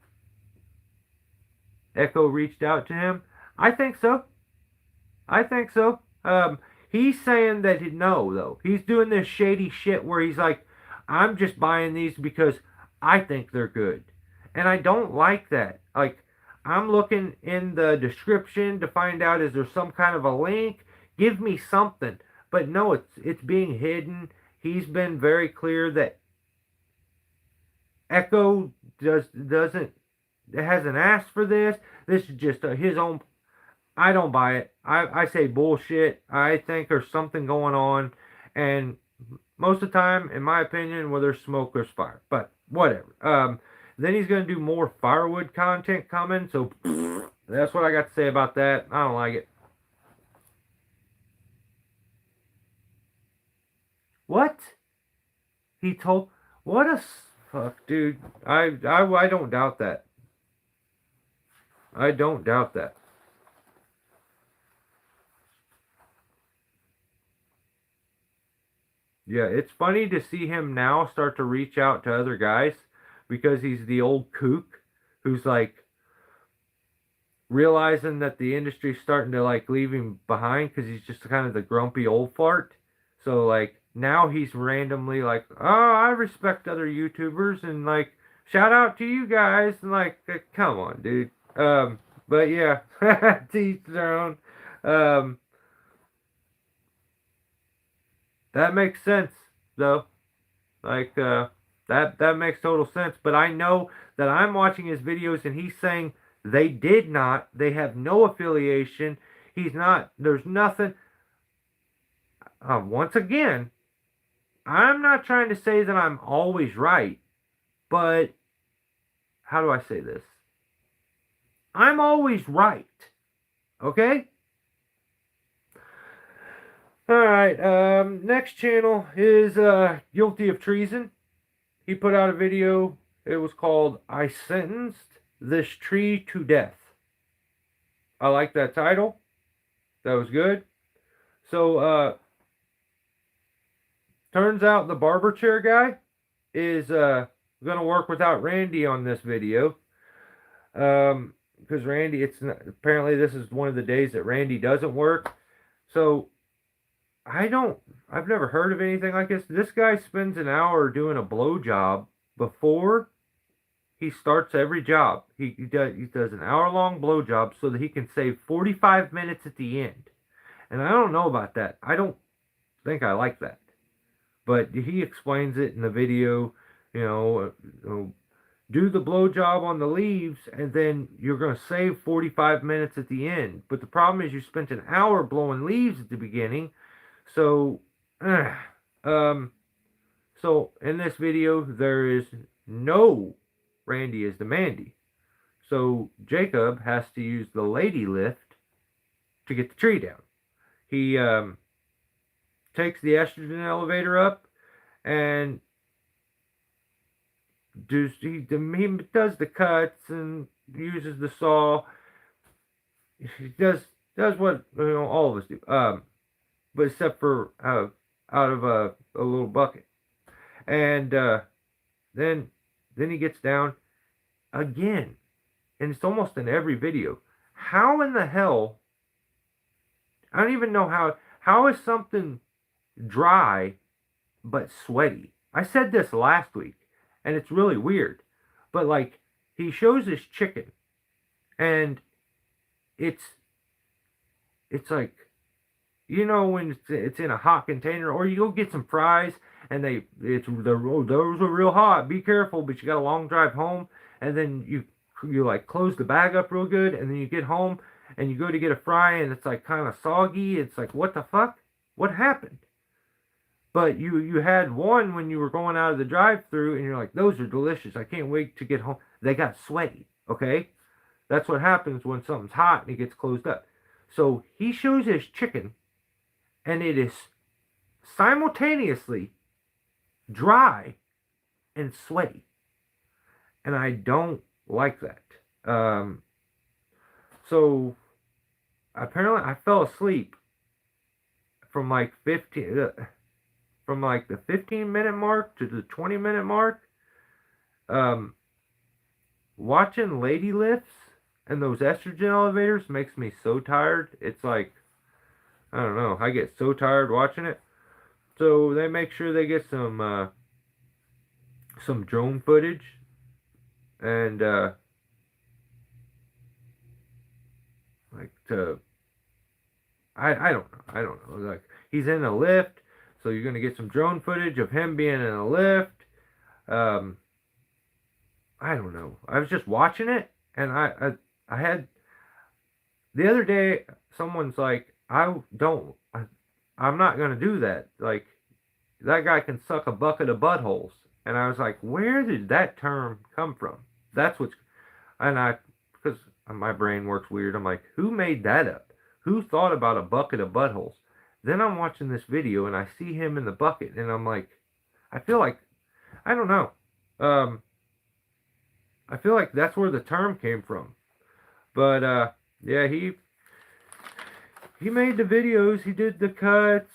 Echo reached out to him. I think so. I think so. He's saying that no, though. He's doing this shady shit where he's like, I'm just buying these because I think they're good. And I don't like that. Like, I'm looking in the description to find out, is there some kind of a link? Give me something. But no, it's being hidden. He's been very clear that Echo hasn't asked for this. This is just his own. I don't buy it. I say bullshit. I think there's something going on, and most of the time, in my opinion, where there's smoke, there's fire. But whatever. Then he's gonna do more firewood content coming. So that's what I got to say about that. I don't like it. What? He told. What a fuck, dude. I don't doubt that. I don't doubt that. Yeah, it's funny to see him now start to reach out to other guys because he's the old kook who's like realizing that the industry's starting to like leave him behind because he's just kind of the grumpy old fart. So like now he's randomly like, oh, I respect other YouTubers and like shout out to you guys and like, come on, dude. But yeah, to each their own. That makes sense though. Like that makes total sense. But I know that I'm watching his videos and he's saying They did not. They have no affiliation. He's not. There's nothing. Once again, I'm not trying to say that I'm always right, but how do I say this? I'm always right. Okay? Alright, next channel is Guilty of Treason. He put out a video. It was called I Sentenced This Tree to Death. I like that title. That was good. So, turns out the barber chair guy is going to work without Randy on this video. Because Randy, apparently this is one of the days that Randy doesn't work. So, I've never heard of anything like this. This guy spends an hour doing a blow job before he starts every job. He does an hour-long blow job so that he can save 45 minutes at the end. And I don't know about that. I don't think I like that. But he explains it in the video, do the blow job on the leaves, and then you're going to save 45 minutes at the end. But the problem is you spent an hour blowing leaves at the beginning. So in this video, there is no Randy as the Mandy. So Jacob has to use the lady lift to get the tree down. He takes the estrogen elevator up and he does the cuts and uses the saw. He does what all of us do. But except for out of a little bucket. And then he gets down again. And it's almost in every video. How in the hell, I don't even know how is something dry but sweaty? I said this last week, and it's really weird. But like, he shows his chicken, and it's like, when it's in a hot container, or you go get some fries and those are real hot. Be careful, but you got a long drive home, and then you like close the bag up real good, and then you get home and you go to get a fry, and it's like kind of soggy. It's like, what the fuck? What happened? But you had one when you were going out of the drive-thru, and you're like, those are delicious. I can't wait to get home. They got sweaty. Okay, that's what happens when something's hot and it gets closed up. So he shows his chicken, and it is simultaneously dry and sweaty. And I don't like that. So apparently I fell asleep from like the 15-minute mark to the 20-minute mark. Watching lady lifts and those estrogen elevators makes me so tired. It's like, I don't know. I get so tired watching it. So they make sure they get some drone footage, and I don't know. Like, he's in a lift, so you're gonna get some drone footage of him being in a lift. I don't know. I was just watching it, and I had the other day. Someone's like, I'm not gonna do that. Like, that guy can suck a bucket of buttholes. And I was like, where did that term come from? Because my brain works weird. I'm like, who made that up? Who thought about a bucket of buttholes? Then I'm watching this video and I see him in the bucket, and I'm like, I feel like, I don't know. I feel like that's where the term came from. But yeah, he made the videos, he did the cuts,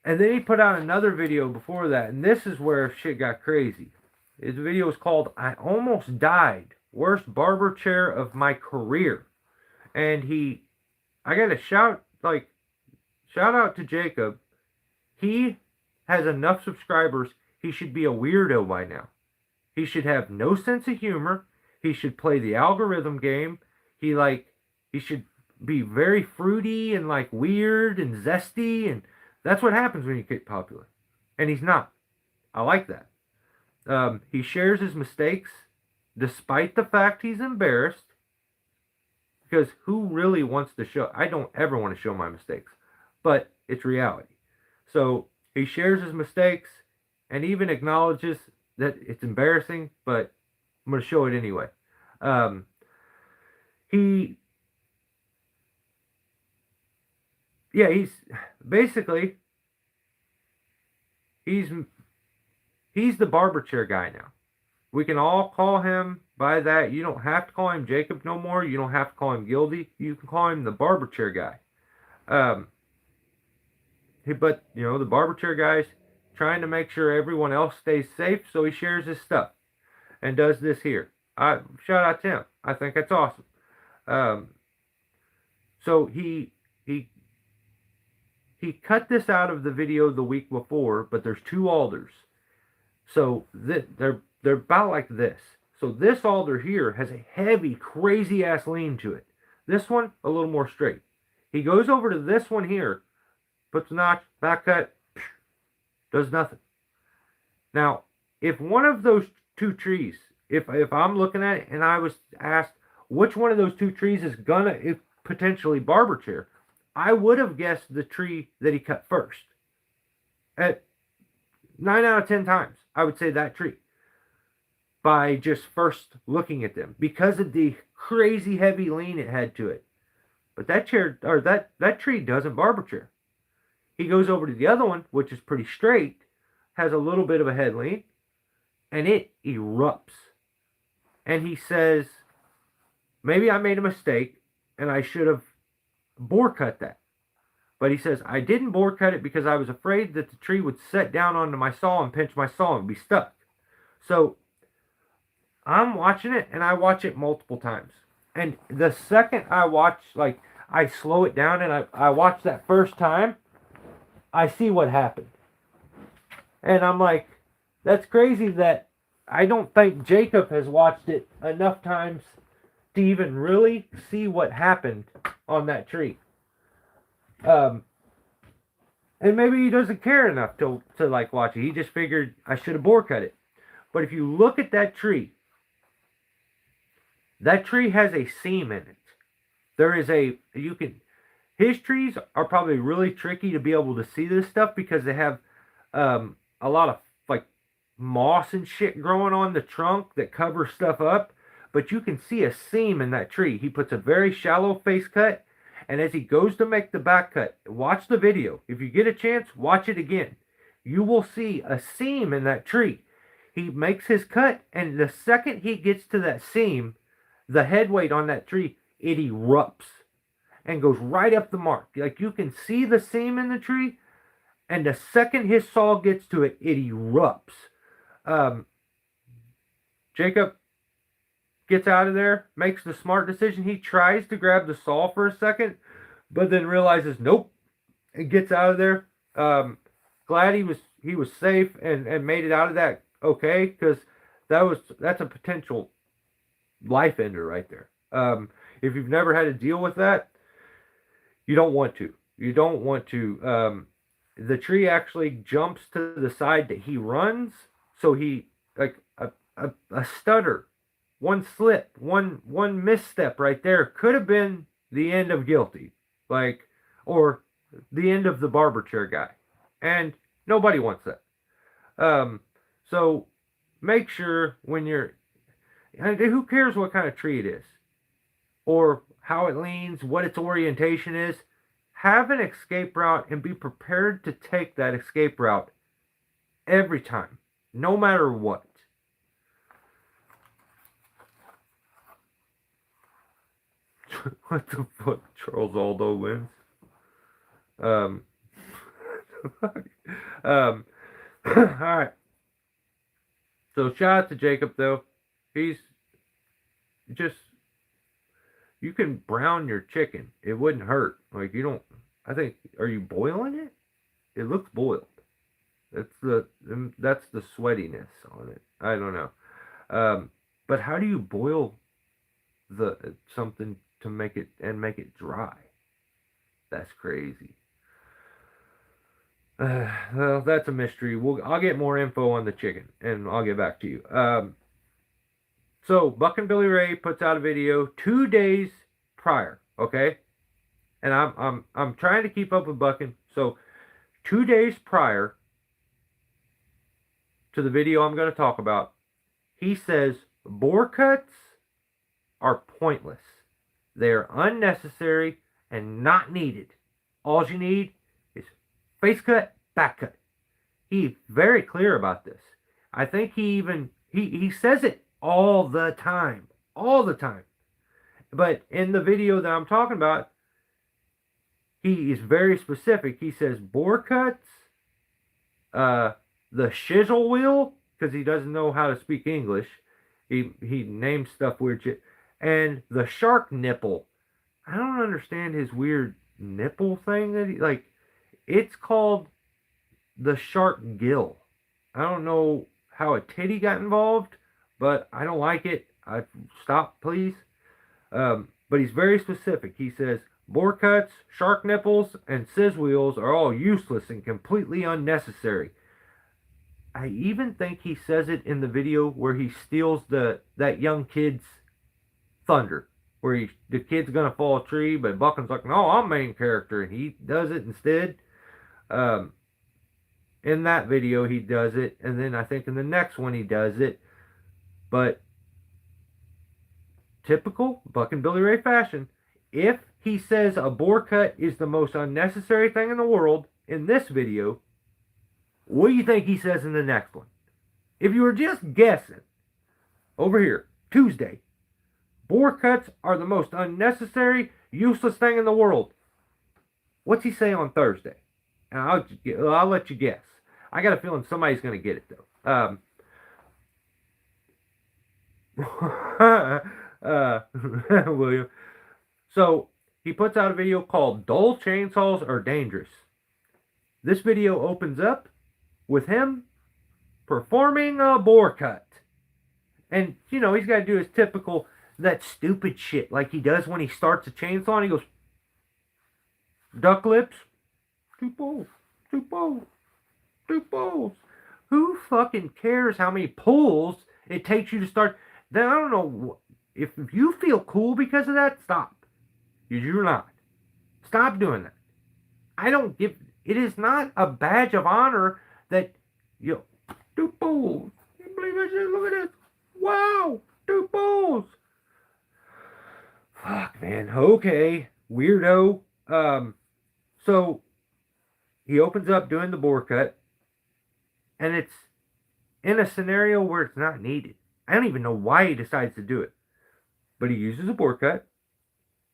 and then he put out another video before that, and this is where shit got crazy. His video is called I Almost Died, Worst Barber Chair of My Career. And I gotta shout out to Jacob. He has enough subscribers, he should be a weirdo by now. He should have no sense of humor. He should play the algorithm game. He should be very fruity and like weird and zesty, and that's what happens when you get popular. And he's not. I like that. He shares his mistakes. despite the fact he's embarrassed, because who really wants to show? I don't ever want to show my mistakes, but it's reality. So he shares his mistakes and even acknowledges that it's embarrassing, but I'm going to show it anyway. He, yeah, he's basically he's the barber chair guy now. We can all call him by that. You don't have to call him Jacob no more. You don't have to call him Gildy. You can call him the barber chair guy. But the barber chair guy's trying to make sure everyone else stays safe, so he shares his stuff and does this here. Shout out to him. I think that's awesome. So he cut this out of the video the week before, but there's two alders. So they're about like this. So this alder here has a heavy, crazy ass lean to it. This one a little more straight. He goes over to this one here, puts a notch, back cut, does nothing. Now, if one of those two trees, if I'm looking at it and I was asked which one of those two trees is gonna potentially barber chair, I would have guessed the tree that he cut first. At 9 out of 10 times, I would say that tree. By just first looking at them, because of the crazy heavy lean it had to it. But that chair, or that tree doesn't barber chair. He goes over to the other one, which is pretty straight, has a little bit of a head lean, and it erupts. And he says, maybe I made a mistake and I should have bore cut that. But he says, I didn't bore cut it because I was afraid that the tree would set down onto my saw and pinch my saw and be stuck. So I'm watching it, and I watch it multiple times. And the second I watch, like, I slow it down and I watch that first time, I see what happened. And I'm like, that's crazy that I don't think Jacob has watched it enough times to even really see what happened on that tree. And maybe he doesn't care enough to like watch it. He just figured I should have bore cut it. But if you look at that tree has a seam in it. There is his trees are probably really tricky to be able to see this stuff because they have a lot of like moss and shit growing on the trunk that covers stuff up. But you can see a seam in that tree. He puts a very shallow face cut, and as he goes to make the back cut, watch the video. If you get a chance, watch it again. You will see a seam in that tree. He makes his cut, and the second he gets to that seam, the head weight on that tree, it erupts and goes right up the mark. Like you can see the seam in the tree, and the second his saw gets to it, it erupts. Jacob gets out of there, makes the smart decision. He tries to grab the saw for a second, but then realizes nope, and gets out of there. Glad he was safe and made it out of that okay, because that's a potential life ender right there. If you've never had to deal with that, you don't want to. You don't want to. The tree actually jumps to the side that he runs, so he like a stutter, one slip, one misstep right there could have been the end of Guilty, like, or the end of the barber chair guy, and nobody wants that. So make sure when you're, who cares what kind of tree it is, or how it leans, what its orientation is. Have an escape route and be prepared to take that escape route every time, no matter what. What the fuck? Charles Aldo wins. Alright. So shout out to Jacob though. He's just, you can brown your chicken. It wouldn't hurt. Like you don't, I think, are you boiling it? It looks boiled. That's the sweatiness on it. I don't know. But how do you boil something to make it dry? That's crazy. Well, that's a mystery. I'll get more info on the chicken and I'll get back to you. So Buck and Billy Ray puts out a video 2 days prior, okay? And I'm trying to keep up with Buckin. So 2 days prior to the video I'm going to talk about, he says bore cuts are pointless. They are unnecessary and not needed. All you need is face cut, back cut. He's very clear about this. I think he says it all the time. All the time. But in the video that I'm talking about, he is very specific. He says bore cuts, the shizzle wheel, because he doesn't know how to speak English. He names stuff weird shit. And the shark nipple. I don't understand his weird nipple thing that he like. It's called the shark gill. I don't know how a titty got involved, but I don't like it. Stop, please. But he's very specific. He says bore cuts, shark nipples, and sizz wheels are all useless and completely unnecessary. I even think he says it in the video where he steals that young kid's thunder, where the kid's gonna fall a tree, but Buckin's like, no, I'm main character, and he does it instead. In that video he does it, and then I think in the next one he does it. But typical Buck and Billy Ray fashion, if he says a bore cut is the most unnecessary thing in the world in this video, what do you think he says in the next one? If you were just guessing, over here, Tuesday, bore cuts are the most unnecessary, useless thing in the world. What's he say on Thursday? And I'll let you guess. I got a feeling somebody's going to get it, though. William. So, he puts out a video called Dull Chainsaws Are Dangerous. This video opens up with him performing a bore cut. And, he's got to do his typical, that stupid shit like he does when he starts a chainsaw and he goes, duck lips, two poles, two poles, two poles. Who fucking cares how many pulls it takes you to start? Then I don't know, if you feel cool because of that, stop. You're not. Stop doing that. It is not a badge of honor that, two poles. Can you believe that shit? Look at this. Wow, two poles. Fuck, man. Okay, weirdo. So he opens up doing the bore cut, and it's in a scenario where it's not needed. I don't even know why he decides to do it, but he uses a bore cut,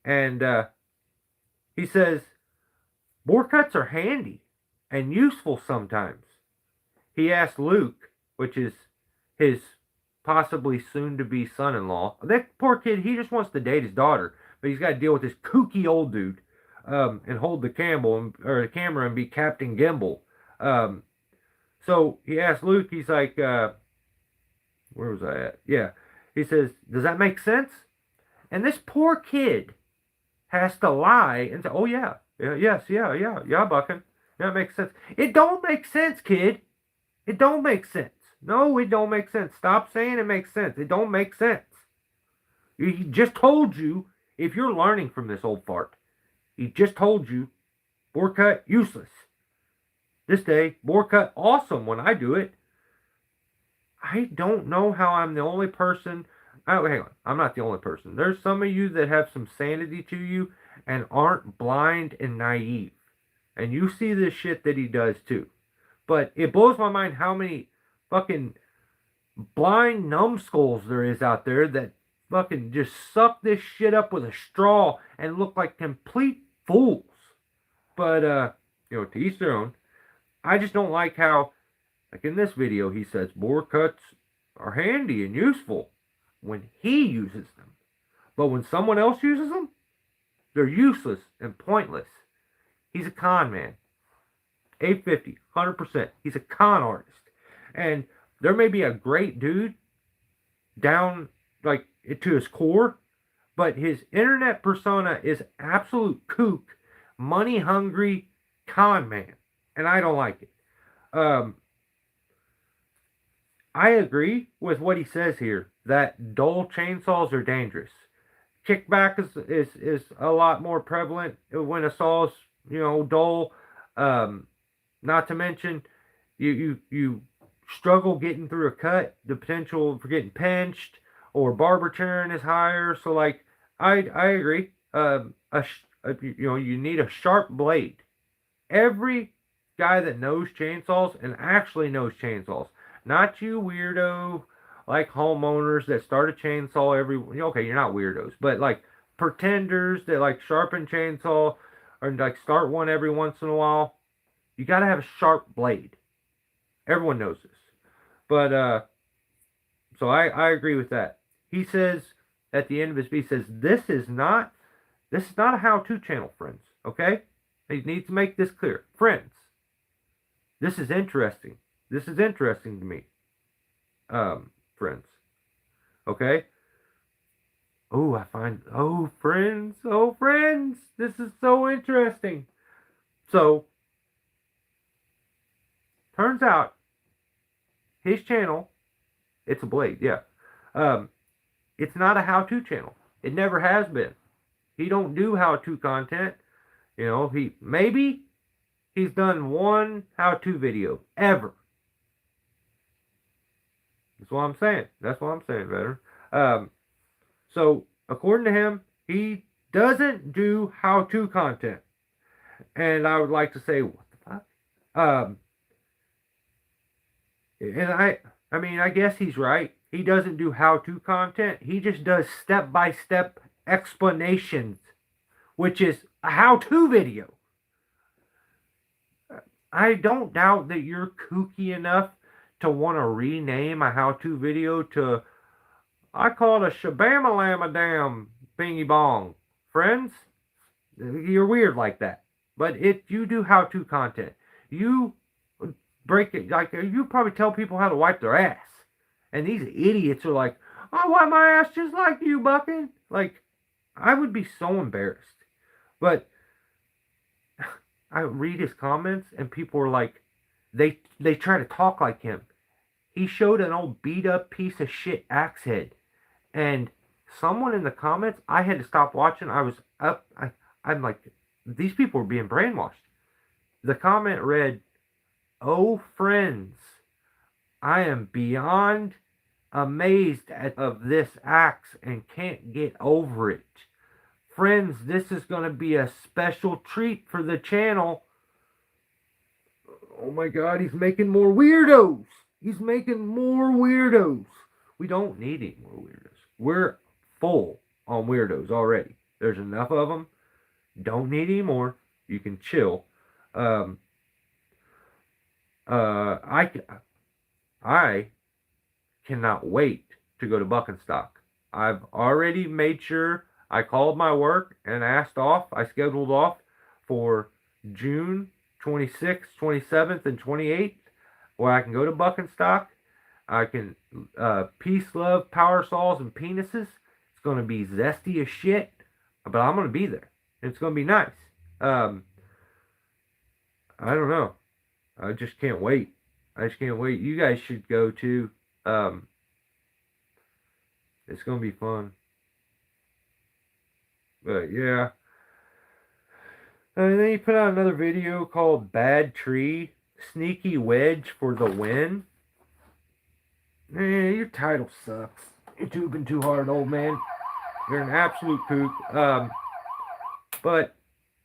and he says bore cuts are handy and useful sometimes. He asked Luke, which is his possibly soon-to-be son-in-law. That poor kid, he just wants to date his daughter, but he's got to deal with this kooky old dude and hold the camera and be Captain Gimbal. So he asked Luke, he's like, where was I at? Yeah. He says, does that make sense? And this poor kid has to lie and say, oh, yeah, Buckin. Yeah, it makes sense. It don't make sense, kid. It don't make sense. No, it don't make sense. Stop saying it makes sense. It don't make sense. He just told you, if you're learning from this old fart, he just told you, bore cut, useless. This day, bore cut, awesome when I do it. I don't know how I'm the only person. Oh, hang on. I'm not the only person. There's some of you that have some sanity to you and aren't blind and naive. And you see this shit that he does too. But it blows my mind how many fucking blind numbskulls there is out there that fucking just suck this shit up with a straw and look like complete fools. But, to each their own. I just don't like how, like in this video, he says bore cuts are handy and useful when he uses them. But when someone else uses them, they're useless and pointless. He's a con man. 850, 100%. He's a con artist. And there may be a great dude down, like, to his core, but his internet persona is absolute kook, money-hungry con man. And I don't like it. I agree with what he says here, that dull chainsaws are dangerous. Kickback is a lot more prevalent when a saw's, dull. Um, Not to mention, you struggle getting through a cut. The potential for getting pinched or barber churn is higher. So like, I agree. You need a sharp blade. Every guy that knows chainsaws and actually knows chainsaws, not you weirdo like homeowners that start a chainsaw every. Okay, you're not weirdos, but like pretenders that like sharpen chainsaw or like start one every once in a while. You got to have a sharp blade. Everyone knows this. But so I agree with that. He says at the end of his piece, he says this is not a how-to channel, friends. Okay, he needs to make this clear, friends. This is interesting. This is interesting to me, friends. Okay. Oh, friends. This is so interesting. So turns out his channel, it's a blade, yeah. It's not a how-to channel. It never has been. He don't do how-to content. He's done one how-to video ever. That's what I'm saying. Veteran. So according to him, he doesn't do how-to content. And I would like to say, what the fuck? And I guess he's right. He doesn't do how-to content. He just does step-by-step explanations, which is a how-to video. I don't doubt that you're kooky enough to want to rename a how-to video to, I call it a shabama-lama-dam bingy-bong. Friends, you're weird like that. But if you do how-to content, you break it, like you probably tell people how to wipe their ass. And these idiots are like, I wipe my ass just like you, Buckin. Like, I would be so embarrassed. But I read his comments and people are like, they try to talk like him. He showed an old beat up piece of shit axe head. And someone in the comments, I had to stop watching. I was up. I'm like, these people are being brainwashed. The comment read, "Oh, friends, I am beyond amazed of this axe and can't get over it. Friends, this is going to be a special treat for the channel." Oh my God, he's making more weirdos. He's making more weirdos. We don't need any more weirdos. We're full on weirdos already. There's enough of them. Don't need any more. You can chill. I cannot wait to go to Buckenstock. I've already made sure I called my work and asked off. I scheduled off for June 26th, 27th, and 28th, where I can go to Buckenstock. I can peace, love, power saws, and penises. It's going to be zesty as shit, but I'm going to be there. It's going to be nice. I don't know. I just can't wait. You guys should go too. It's going to be fun. But yeah. And then he put out another video called Bad Tree, Sneaky Wedge for the Win. Your title sucks. You're tubing too hard, old man. You're an absolute kook. But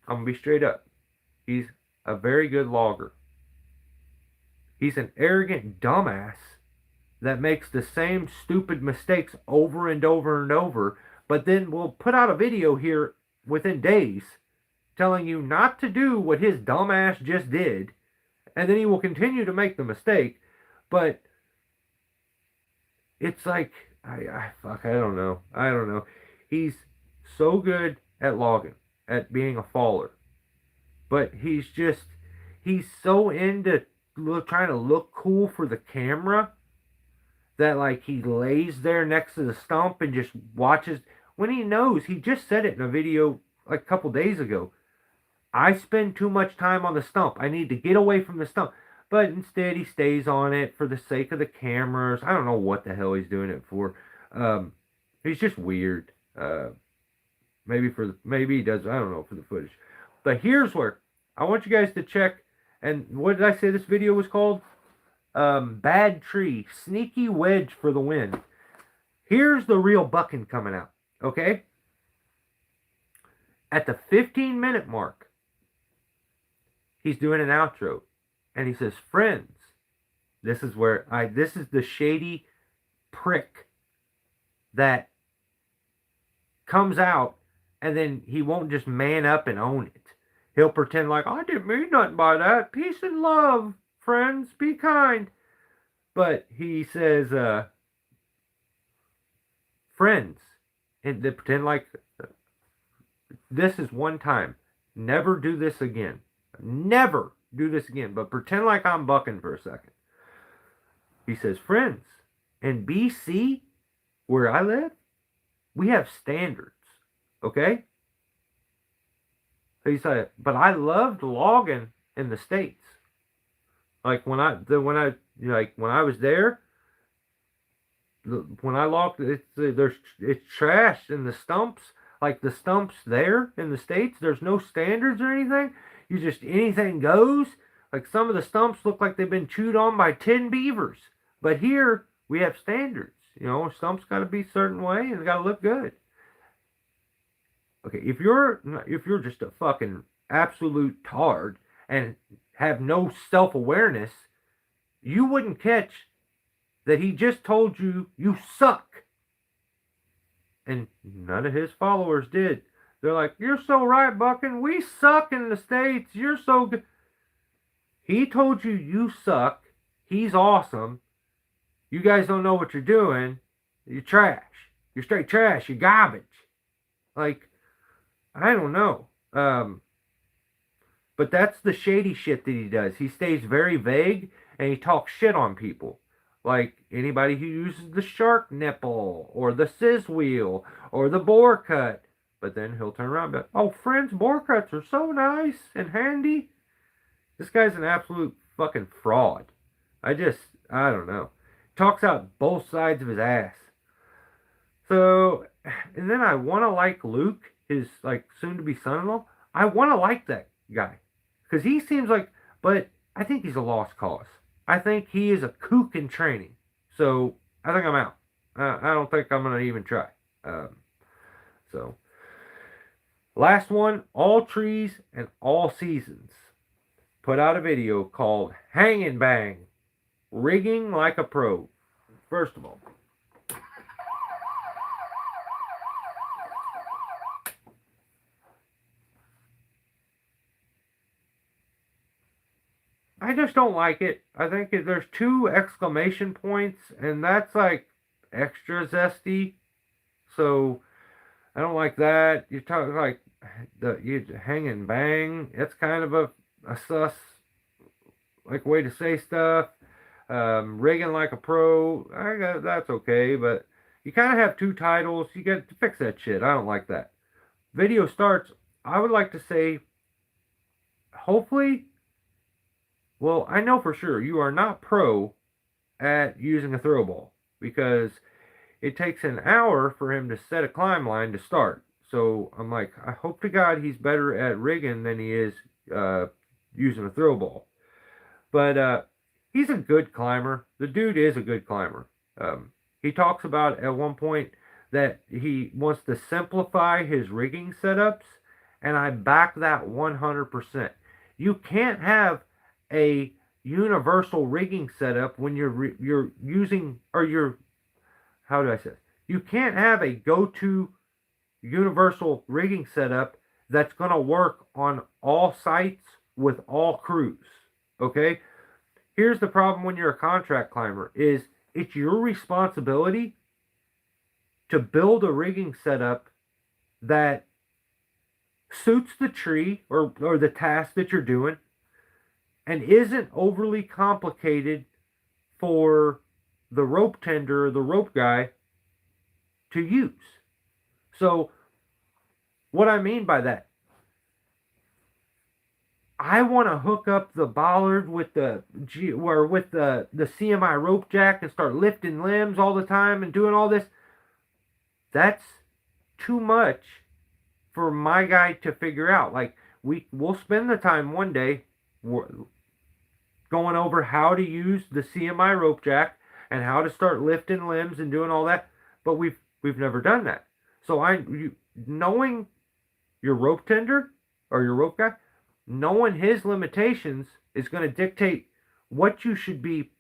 I'm going to be straight up. He's a very good logger. He's an arrogant dumbass that makes the same stupid mistakes over and over and over, but then will put out a video here within days telling you not to do what his dumbass just did, and then he will continue to make the mistake. But it's like, I don't know. He's so good at logging, at being a faller, but he's so into trying to look cool for the camera that like he lays there next to the stump and just watches, when he knows, he just said it in a video like a couple days ago, I spend too much time on the stump. I need to get away from the stump. But instead, he stays on it for the sake of the cameras. I don't know what the hell he's doing it for. He's just weird. Maybe he does. I don't know, for the footage. But here's where I want you guys to check. And what did I say this video was called? Bad Tree, Sneaky Wedge for the Win. Here's the real bucking coming out. Okay? At the 15-minute mark, he's doing an outro. And he says, friends, this is the shady prick that comes out, and then he won't just man up and own it. He'll pretend like, I didn't mean nothing by that. Peace and love, friends, be kind. But he says, friends, and they pretend like this is one time. Never do this again. Never do this again. But pretend like I'm bucking for a second. He says, friends, in BC, where I live, we have standards. Okay? He said, but I loved logging in the States. Like when I was there, when I logged, it's trash in the stumps. Like the stumps there in the States, there's no standards or anything. You just, anything goes. Like some of the stumps look like they've been chewed on by 10 beavers. But here, we have standards. You know, stumps got to be a certain way and got to look good. Okay, if you're just a fucking absolute tard and have no self-awareness, you wouldn't catch that he just told you you suck. And none of his followers did. They're like, you're so right, Buckin. We suck in the States. You're so good. He told you you suck. He's awesome. You guys don't know what you're doing. You're trash. You're straight trash. You're garbage. Like, I don't know. But that's the shady shit that he does. He stays very vague and he talks shit on people. Like anybody who uses the shark nipple or the scissor wheel or the bore cut. But then he'll turn around and be like, oh, friends, bore cuts are so nice and handy. This guy's an absolute fucking fraud. I don't know. Talks out both sides of his ass. So, and then I want to like Luke, his like soon-to-be son-in-law. I want to like that guy. Because he seems like, but I think he's a lost cause. I think he is a kook in training. So, I think I'm out. I don't think I'm going to even try. So, last one, All Trees and All Seasons put out a video called Hang and Bang, Rigging Like a Pro. First of all, I just don't like it. I think there's 2 exclamation points, and that's like extra zesty. So I don't like that. You talk like you hang and bang. It's kind of a sus like way to say stuff. Rigging like a pro. That's okay, but you kind of have 2 titles. You got to fix that shit. I don't like that. Video starts. I would like to say, hopefully. Well, I know for sure you are not pro at using a throw ball because it takes an hour for him to set a climb line to start. So I'm like, I hope to God he's better at rigging than he is using a throw ball. But he's a good climber. The dude is a good climber. He talks about at one point that he wants to simplify his rigging setups, and I back that 100%. You can't have a universal rigging setup when you're using, or you're, how do I say it? You can't have a go-to universal rigging setup that's going to work on all sites with all crews. Okay? Here's the problem when you're a contract climber is it's your responsibility to build a rigging setup that suits the tree or the task that you're doing and isn't overly complicated for the rope tender or the rope guy to use. So what I mean by that, I want to hook up the bollard with the CMI rope jack and start lifting limbs all the time and doing all this. That's too much for my guy to figure out. Like we'll spend the time one day going over how to use the CMI rope jack and how to start lifting limbs and doing all that, but we've never done that. So knowing your rope tender or your rope guy, knowing his limitations is going to dictate what you should be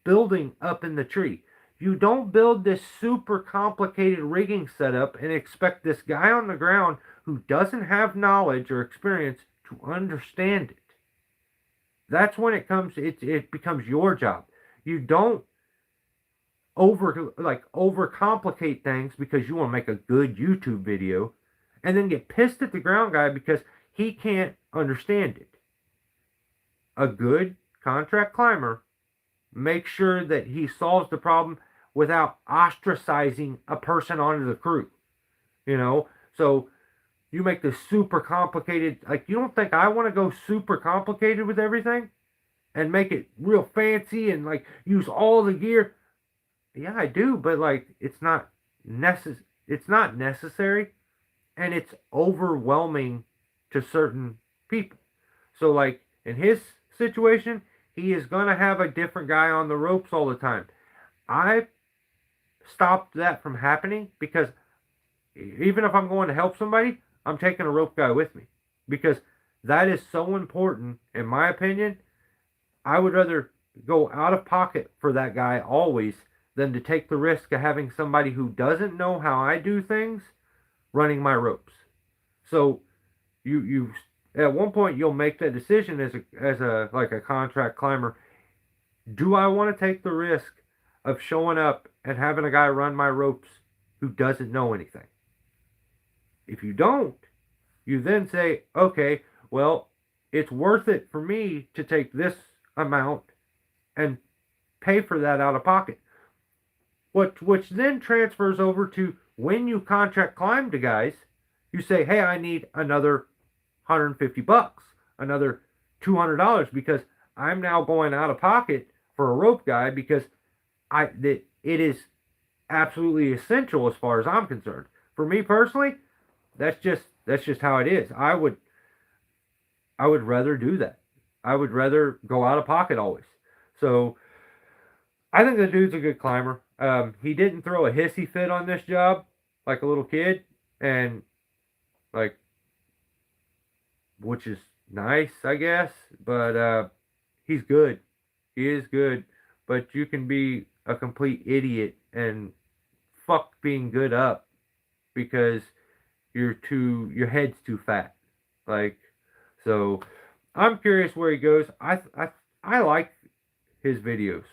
building up in the tree. You don't build this super complicated rigging setup and expect this guy on the ground who doesn't have knowledge or experience to understand it. That's when it becomes your job. You don't overcomplicate things because you want to make a good YouTube video and then get pissed at the ground guy because he can't understand it. A good contract climber makes sure that he solves the problem without ostracizing a person onto the crew. So you make this super complicated, like you don't think I want to go super complicated with everything and make it real fancy and like use all the gear? Yeah, I do, but like it's not necessary and it's overwhelming to certain people. So like in his situation, he is going to have a different guy on the ropes all the time. I stopped that from happening because even if I'm going to help somebody, I'm taking a rope guy with me because that is so important in my opinion. I would rather go out of pocket for that guy always than to take the risk of having somebody who doesn't know how I do things running my ropes. So you at one point you'll make that decision as a contract climber. Do I want to take the risk of showing up and having a guy run my ropes who doesn't know anything? If you don't, you then say, okay, well, it's worth it for me to take this amount and pay for that out of pocket. Which then transfers over to when you contract climb to guys, you say, hey, I need another $150, another $200 because I'm now going out of pocket for a rope guy because it is absolutely essential as far as I'm concerned. For me personally, that's just how it is. I would rather do that. I would rather go out of pocket always. So I think the dude's a good climber. He didn't throw a hissy fit on this job like a little kid, and like, which is nice, I guess. But he's good. He is good. But you can be a complete idiot and fuck being good up because your head's too fat. Like, so I'm curious where he goes. I like his videos.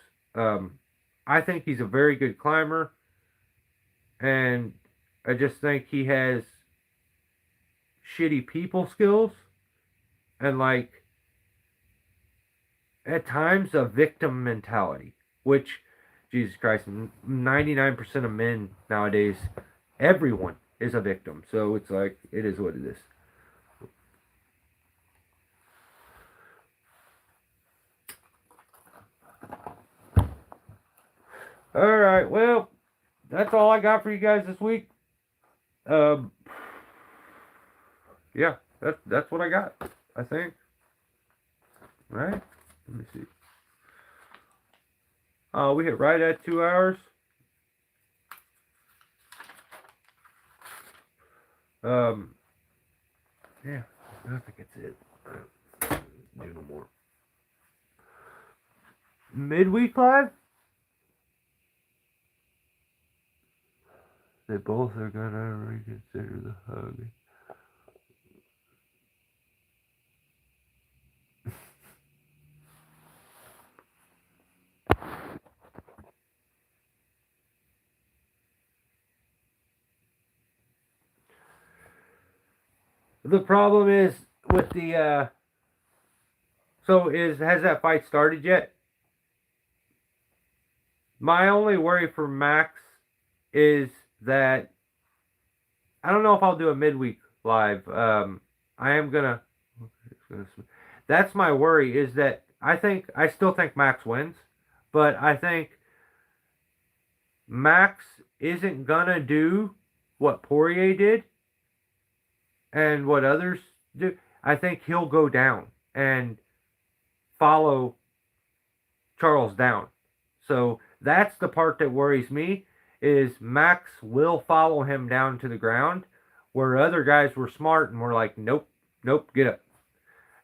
I think he's a very good climber, and I just think he has shitty people skills and like at times a victim mentality, which Jesus Christ, 99% of men nowadays, everyone is a victim. So it's like, it is what it is. All right, well, that's all I got for you guys this week. Yeah, that's what I got, I think. All right, let me see. We hit right at 2 hours. Yeah, I think that's it. Do no more. Midweek live? They both are gonna reconsider the hug. The problem is with the has that fight started yet? My only worry for Max is that I don't know if I'll do a midweek live. I am gonna. That's my worry, is that I still think Max wins, but I think Max isn't gonna do what Poirier did and what others do. I think he'll go down and follow Charles down. So that's the part that worries me, is Max will follow him down to the ground, where other guys were smart and were like, nope, nope, get up.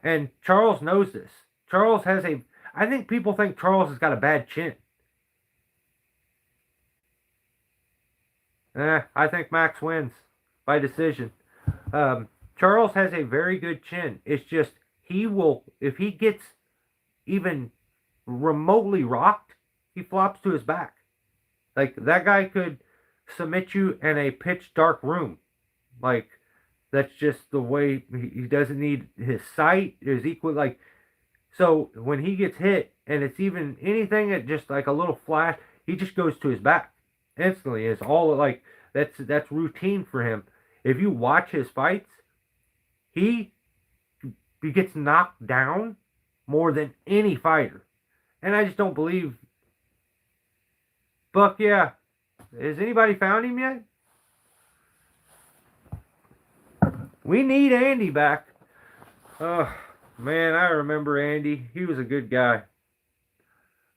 And Charles knows this. I think people think Charles has got a bad chin. I think Max wins by decision. Charles has a very good chin. It's just, if he gets even remotely rocked, he flops to his back. Like, that guy could submit you in a pitch dark room. Like, that's just the way he doesn't need his sight is equal. Like, so when he gets hit and it's even anything that just like a little flash, he just goes to his back instantly. It's all like that's routine for him. If you watch his fights, he gets knocked down more than any fighter. And I just don't believe. Buck, yeah. Has anybody found him yet? We need Andy back. Oh, man, I remember Andy. He was a good guy.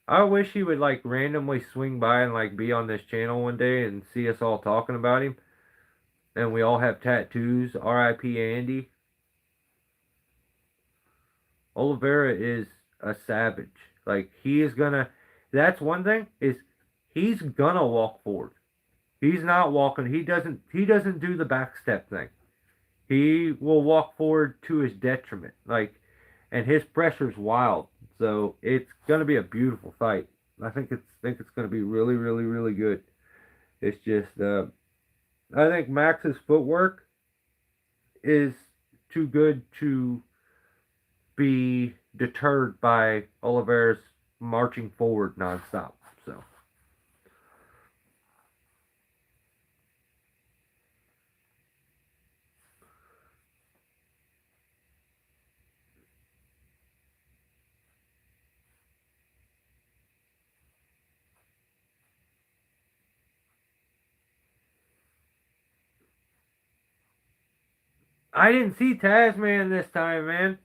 I wish he would, like, randomly swing by and, like, be on this channel one day and see us all talking about him. And we all have tattoos. R.I.P. Andy. Oliveira is a savage. Like, he is gonna... That's one thing, is he's gonna walk forward. He's not walking. He doesn't do the back step thing. He will walk forward to his detriment. Like, and his pressure's wild. So it's gonna be a beautiful fight. I think it's gonna be really, really, really good. It's just I think Max's footwork is too good to be deterred by Oliveira's marching forward nonstop. So I didn't see Tasman this time, man.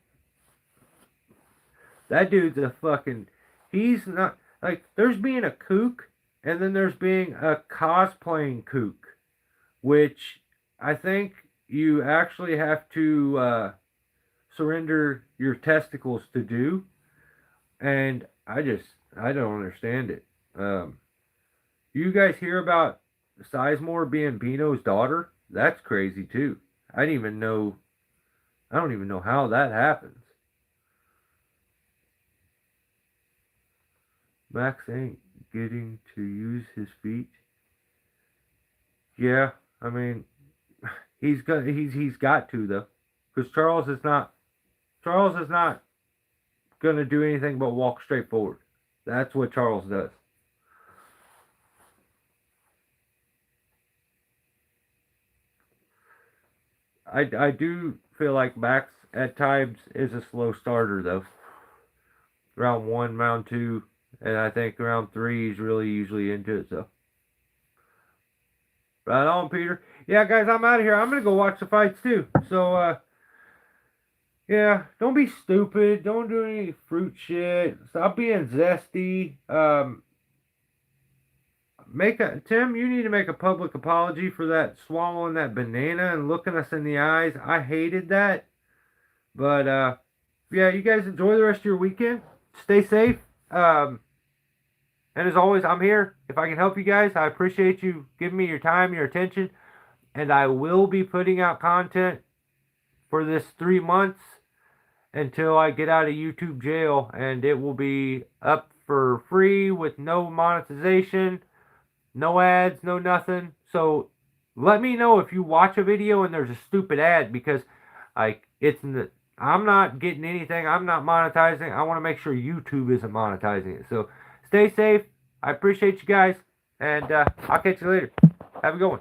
That dude's a fucking... He's not... Like, there's being a kook, and then there's being a cosplaying kook, which I think you actually have to surrender your testicles to do. And I don't understand it. You guys hear about Sizemore being Bino's daughter? That's crazy, too. I don't even know how that happens. Max ain't getting to use his feet. Yeah, I mean, he's got to though, because Charles is not gonna do anything but walk straight forward. That's what Charles does. I do feel like Max at times is a slow starter though. Round 1, round 2, and I think round 3 he's really usually into it. So right on, Peter. Yeah, guys, I'm out of here. I'm gonna go watch the fights too. So yeah, don't be stupid. Don't do any fruit shit. Stop being zesty. Tim, you need to make a public apology for that swallowing that banana and looking us in the eyes. I hated that. But yeah, you guys enjoy the rest of your weekend. Stay safe. And as always, I'm here. If I can help you guys, I appreciate you giving me your time, your attention. And I will be putting out content for this 3 months until I get out of YouTube jail. And it will be up for free with no monetization. No ads, no nothing. So let me know if you watch a video and there's a stupid ad, because like I'm not getting anything. I'm not monetizing. I want to make sure YouTube isn't monetizing it. So stay safe. I appreciate you guys, and I'll catch you later. Have a good one.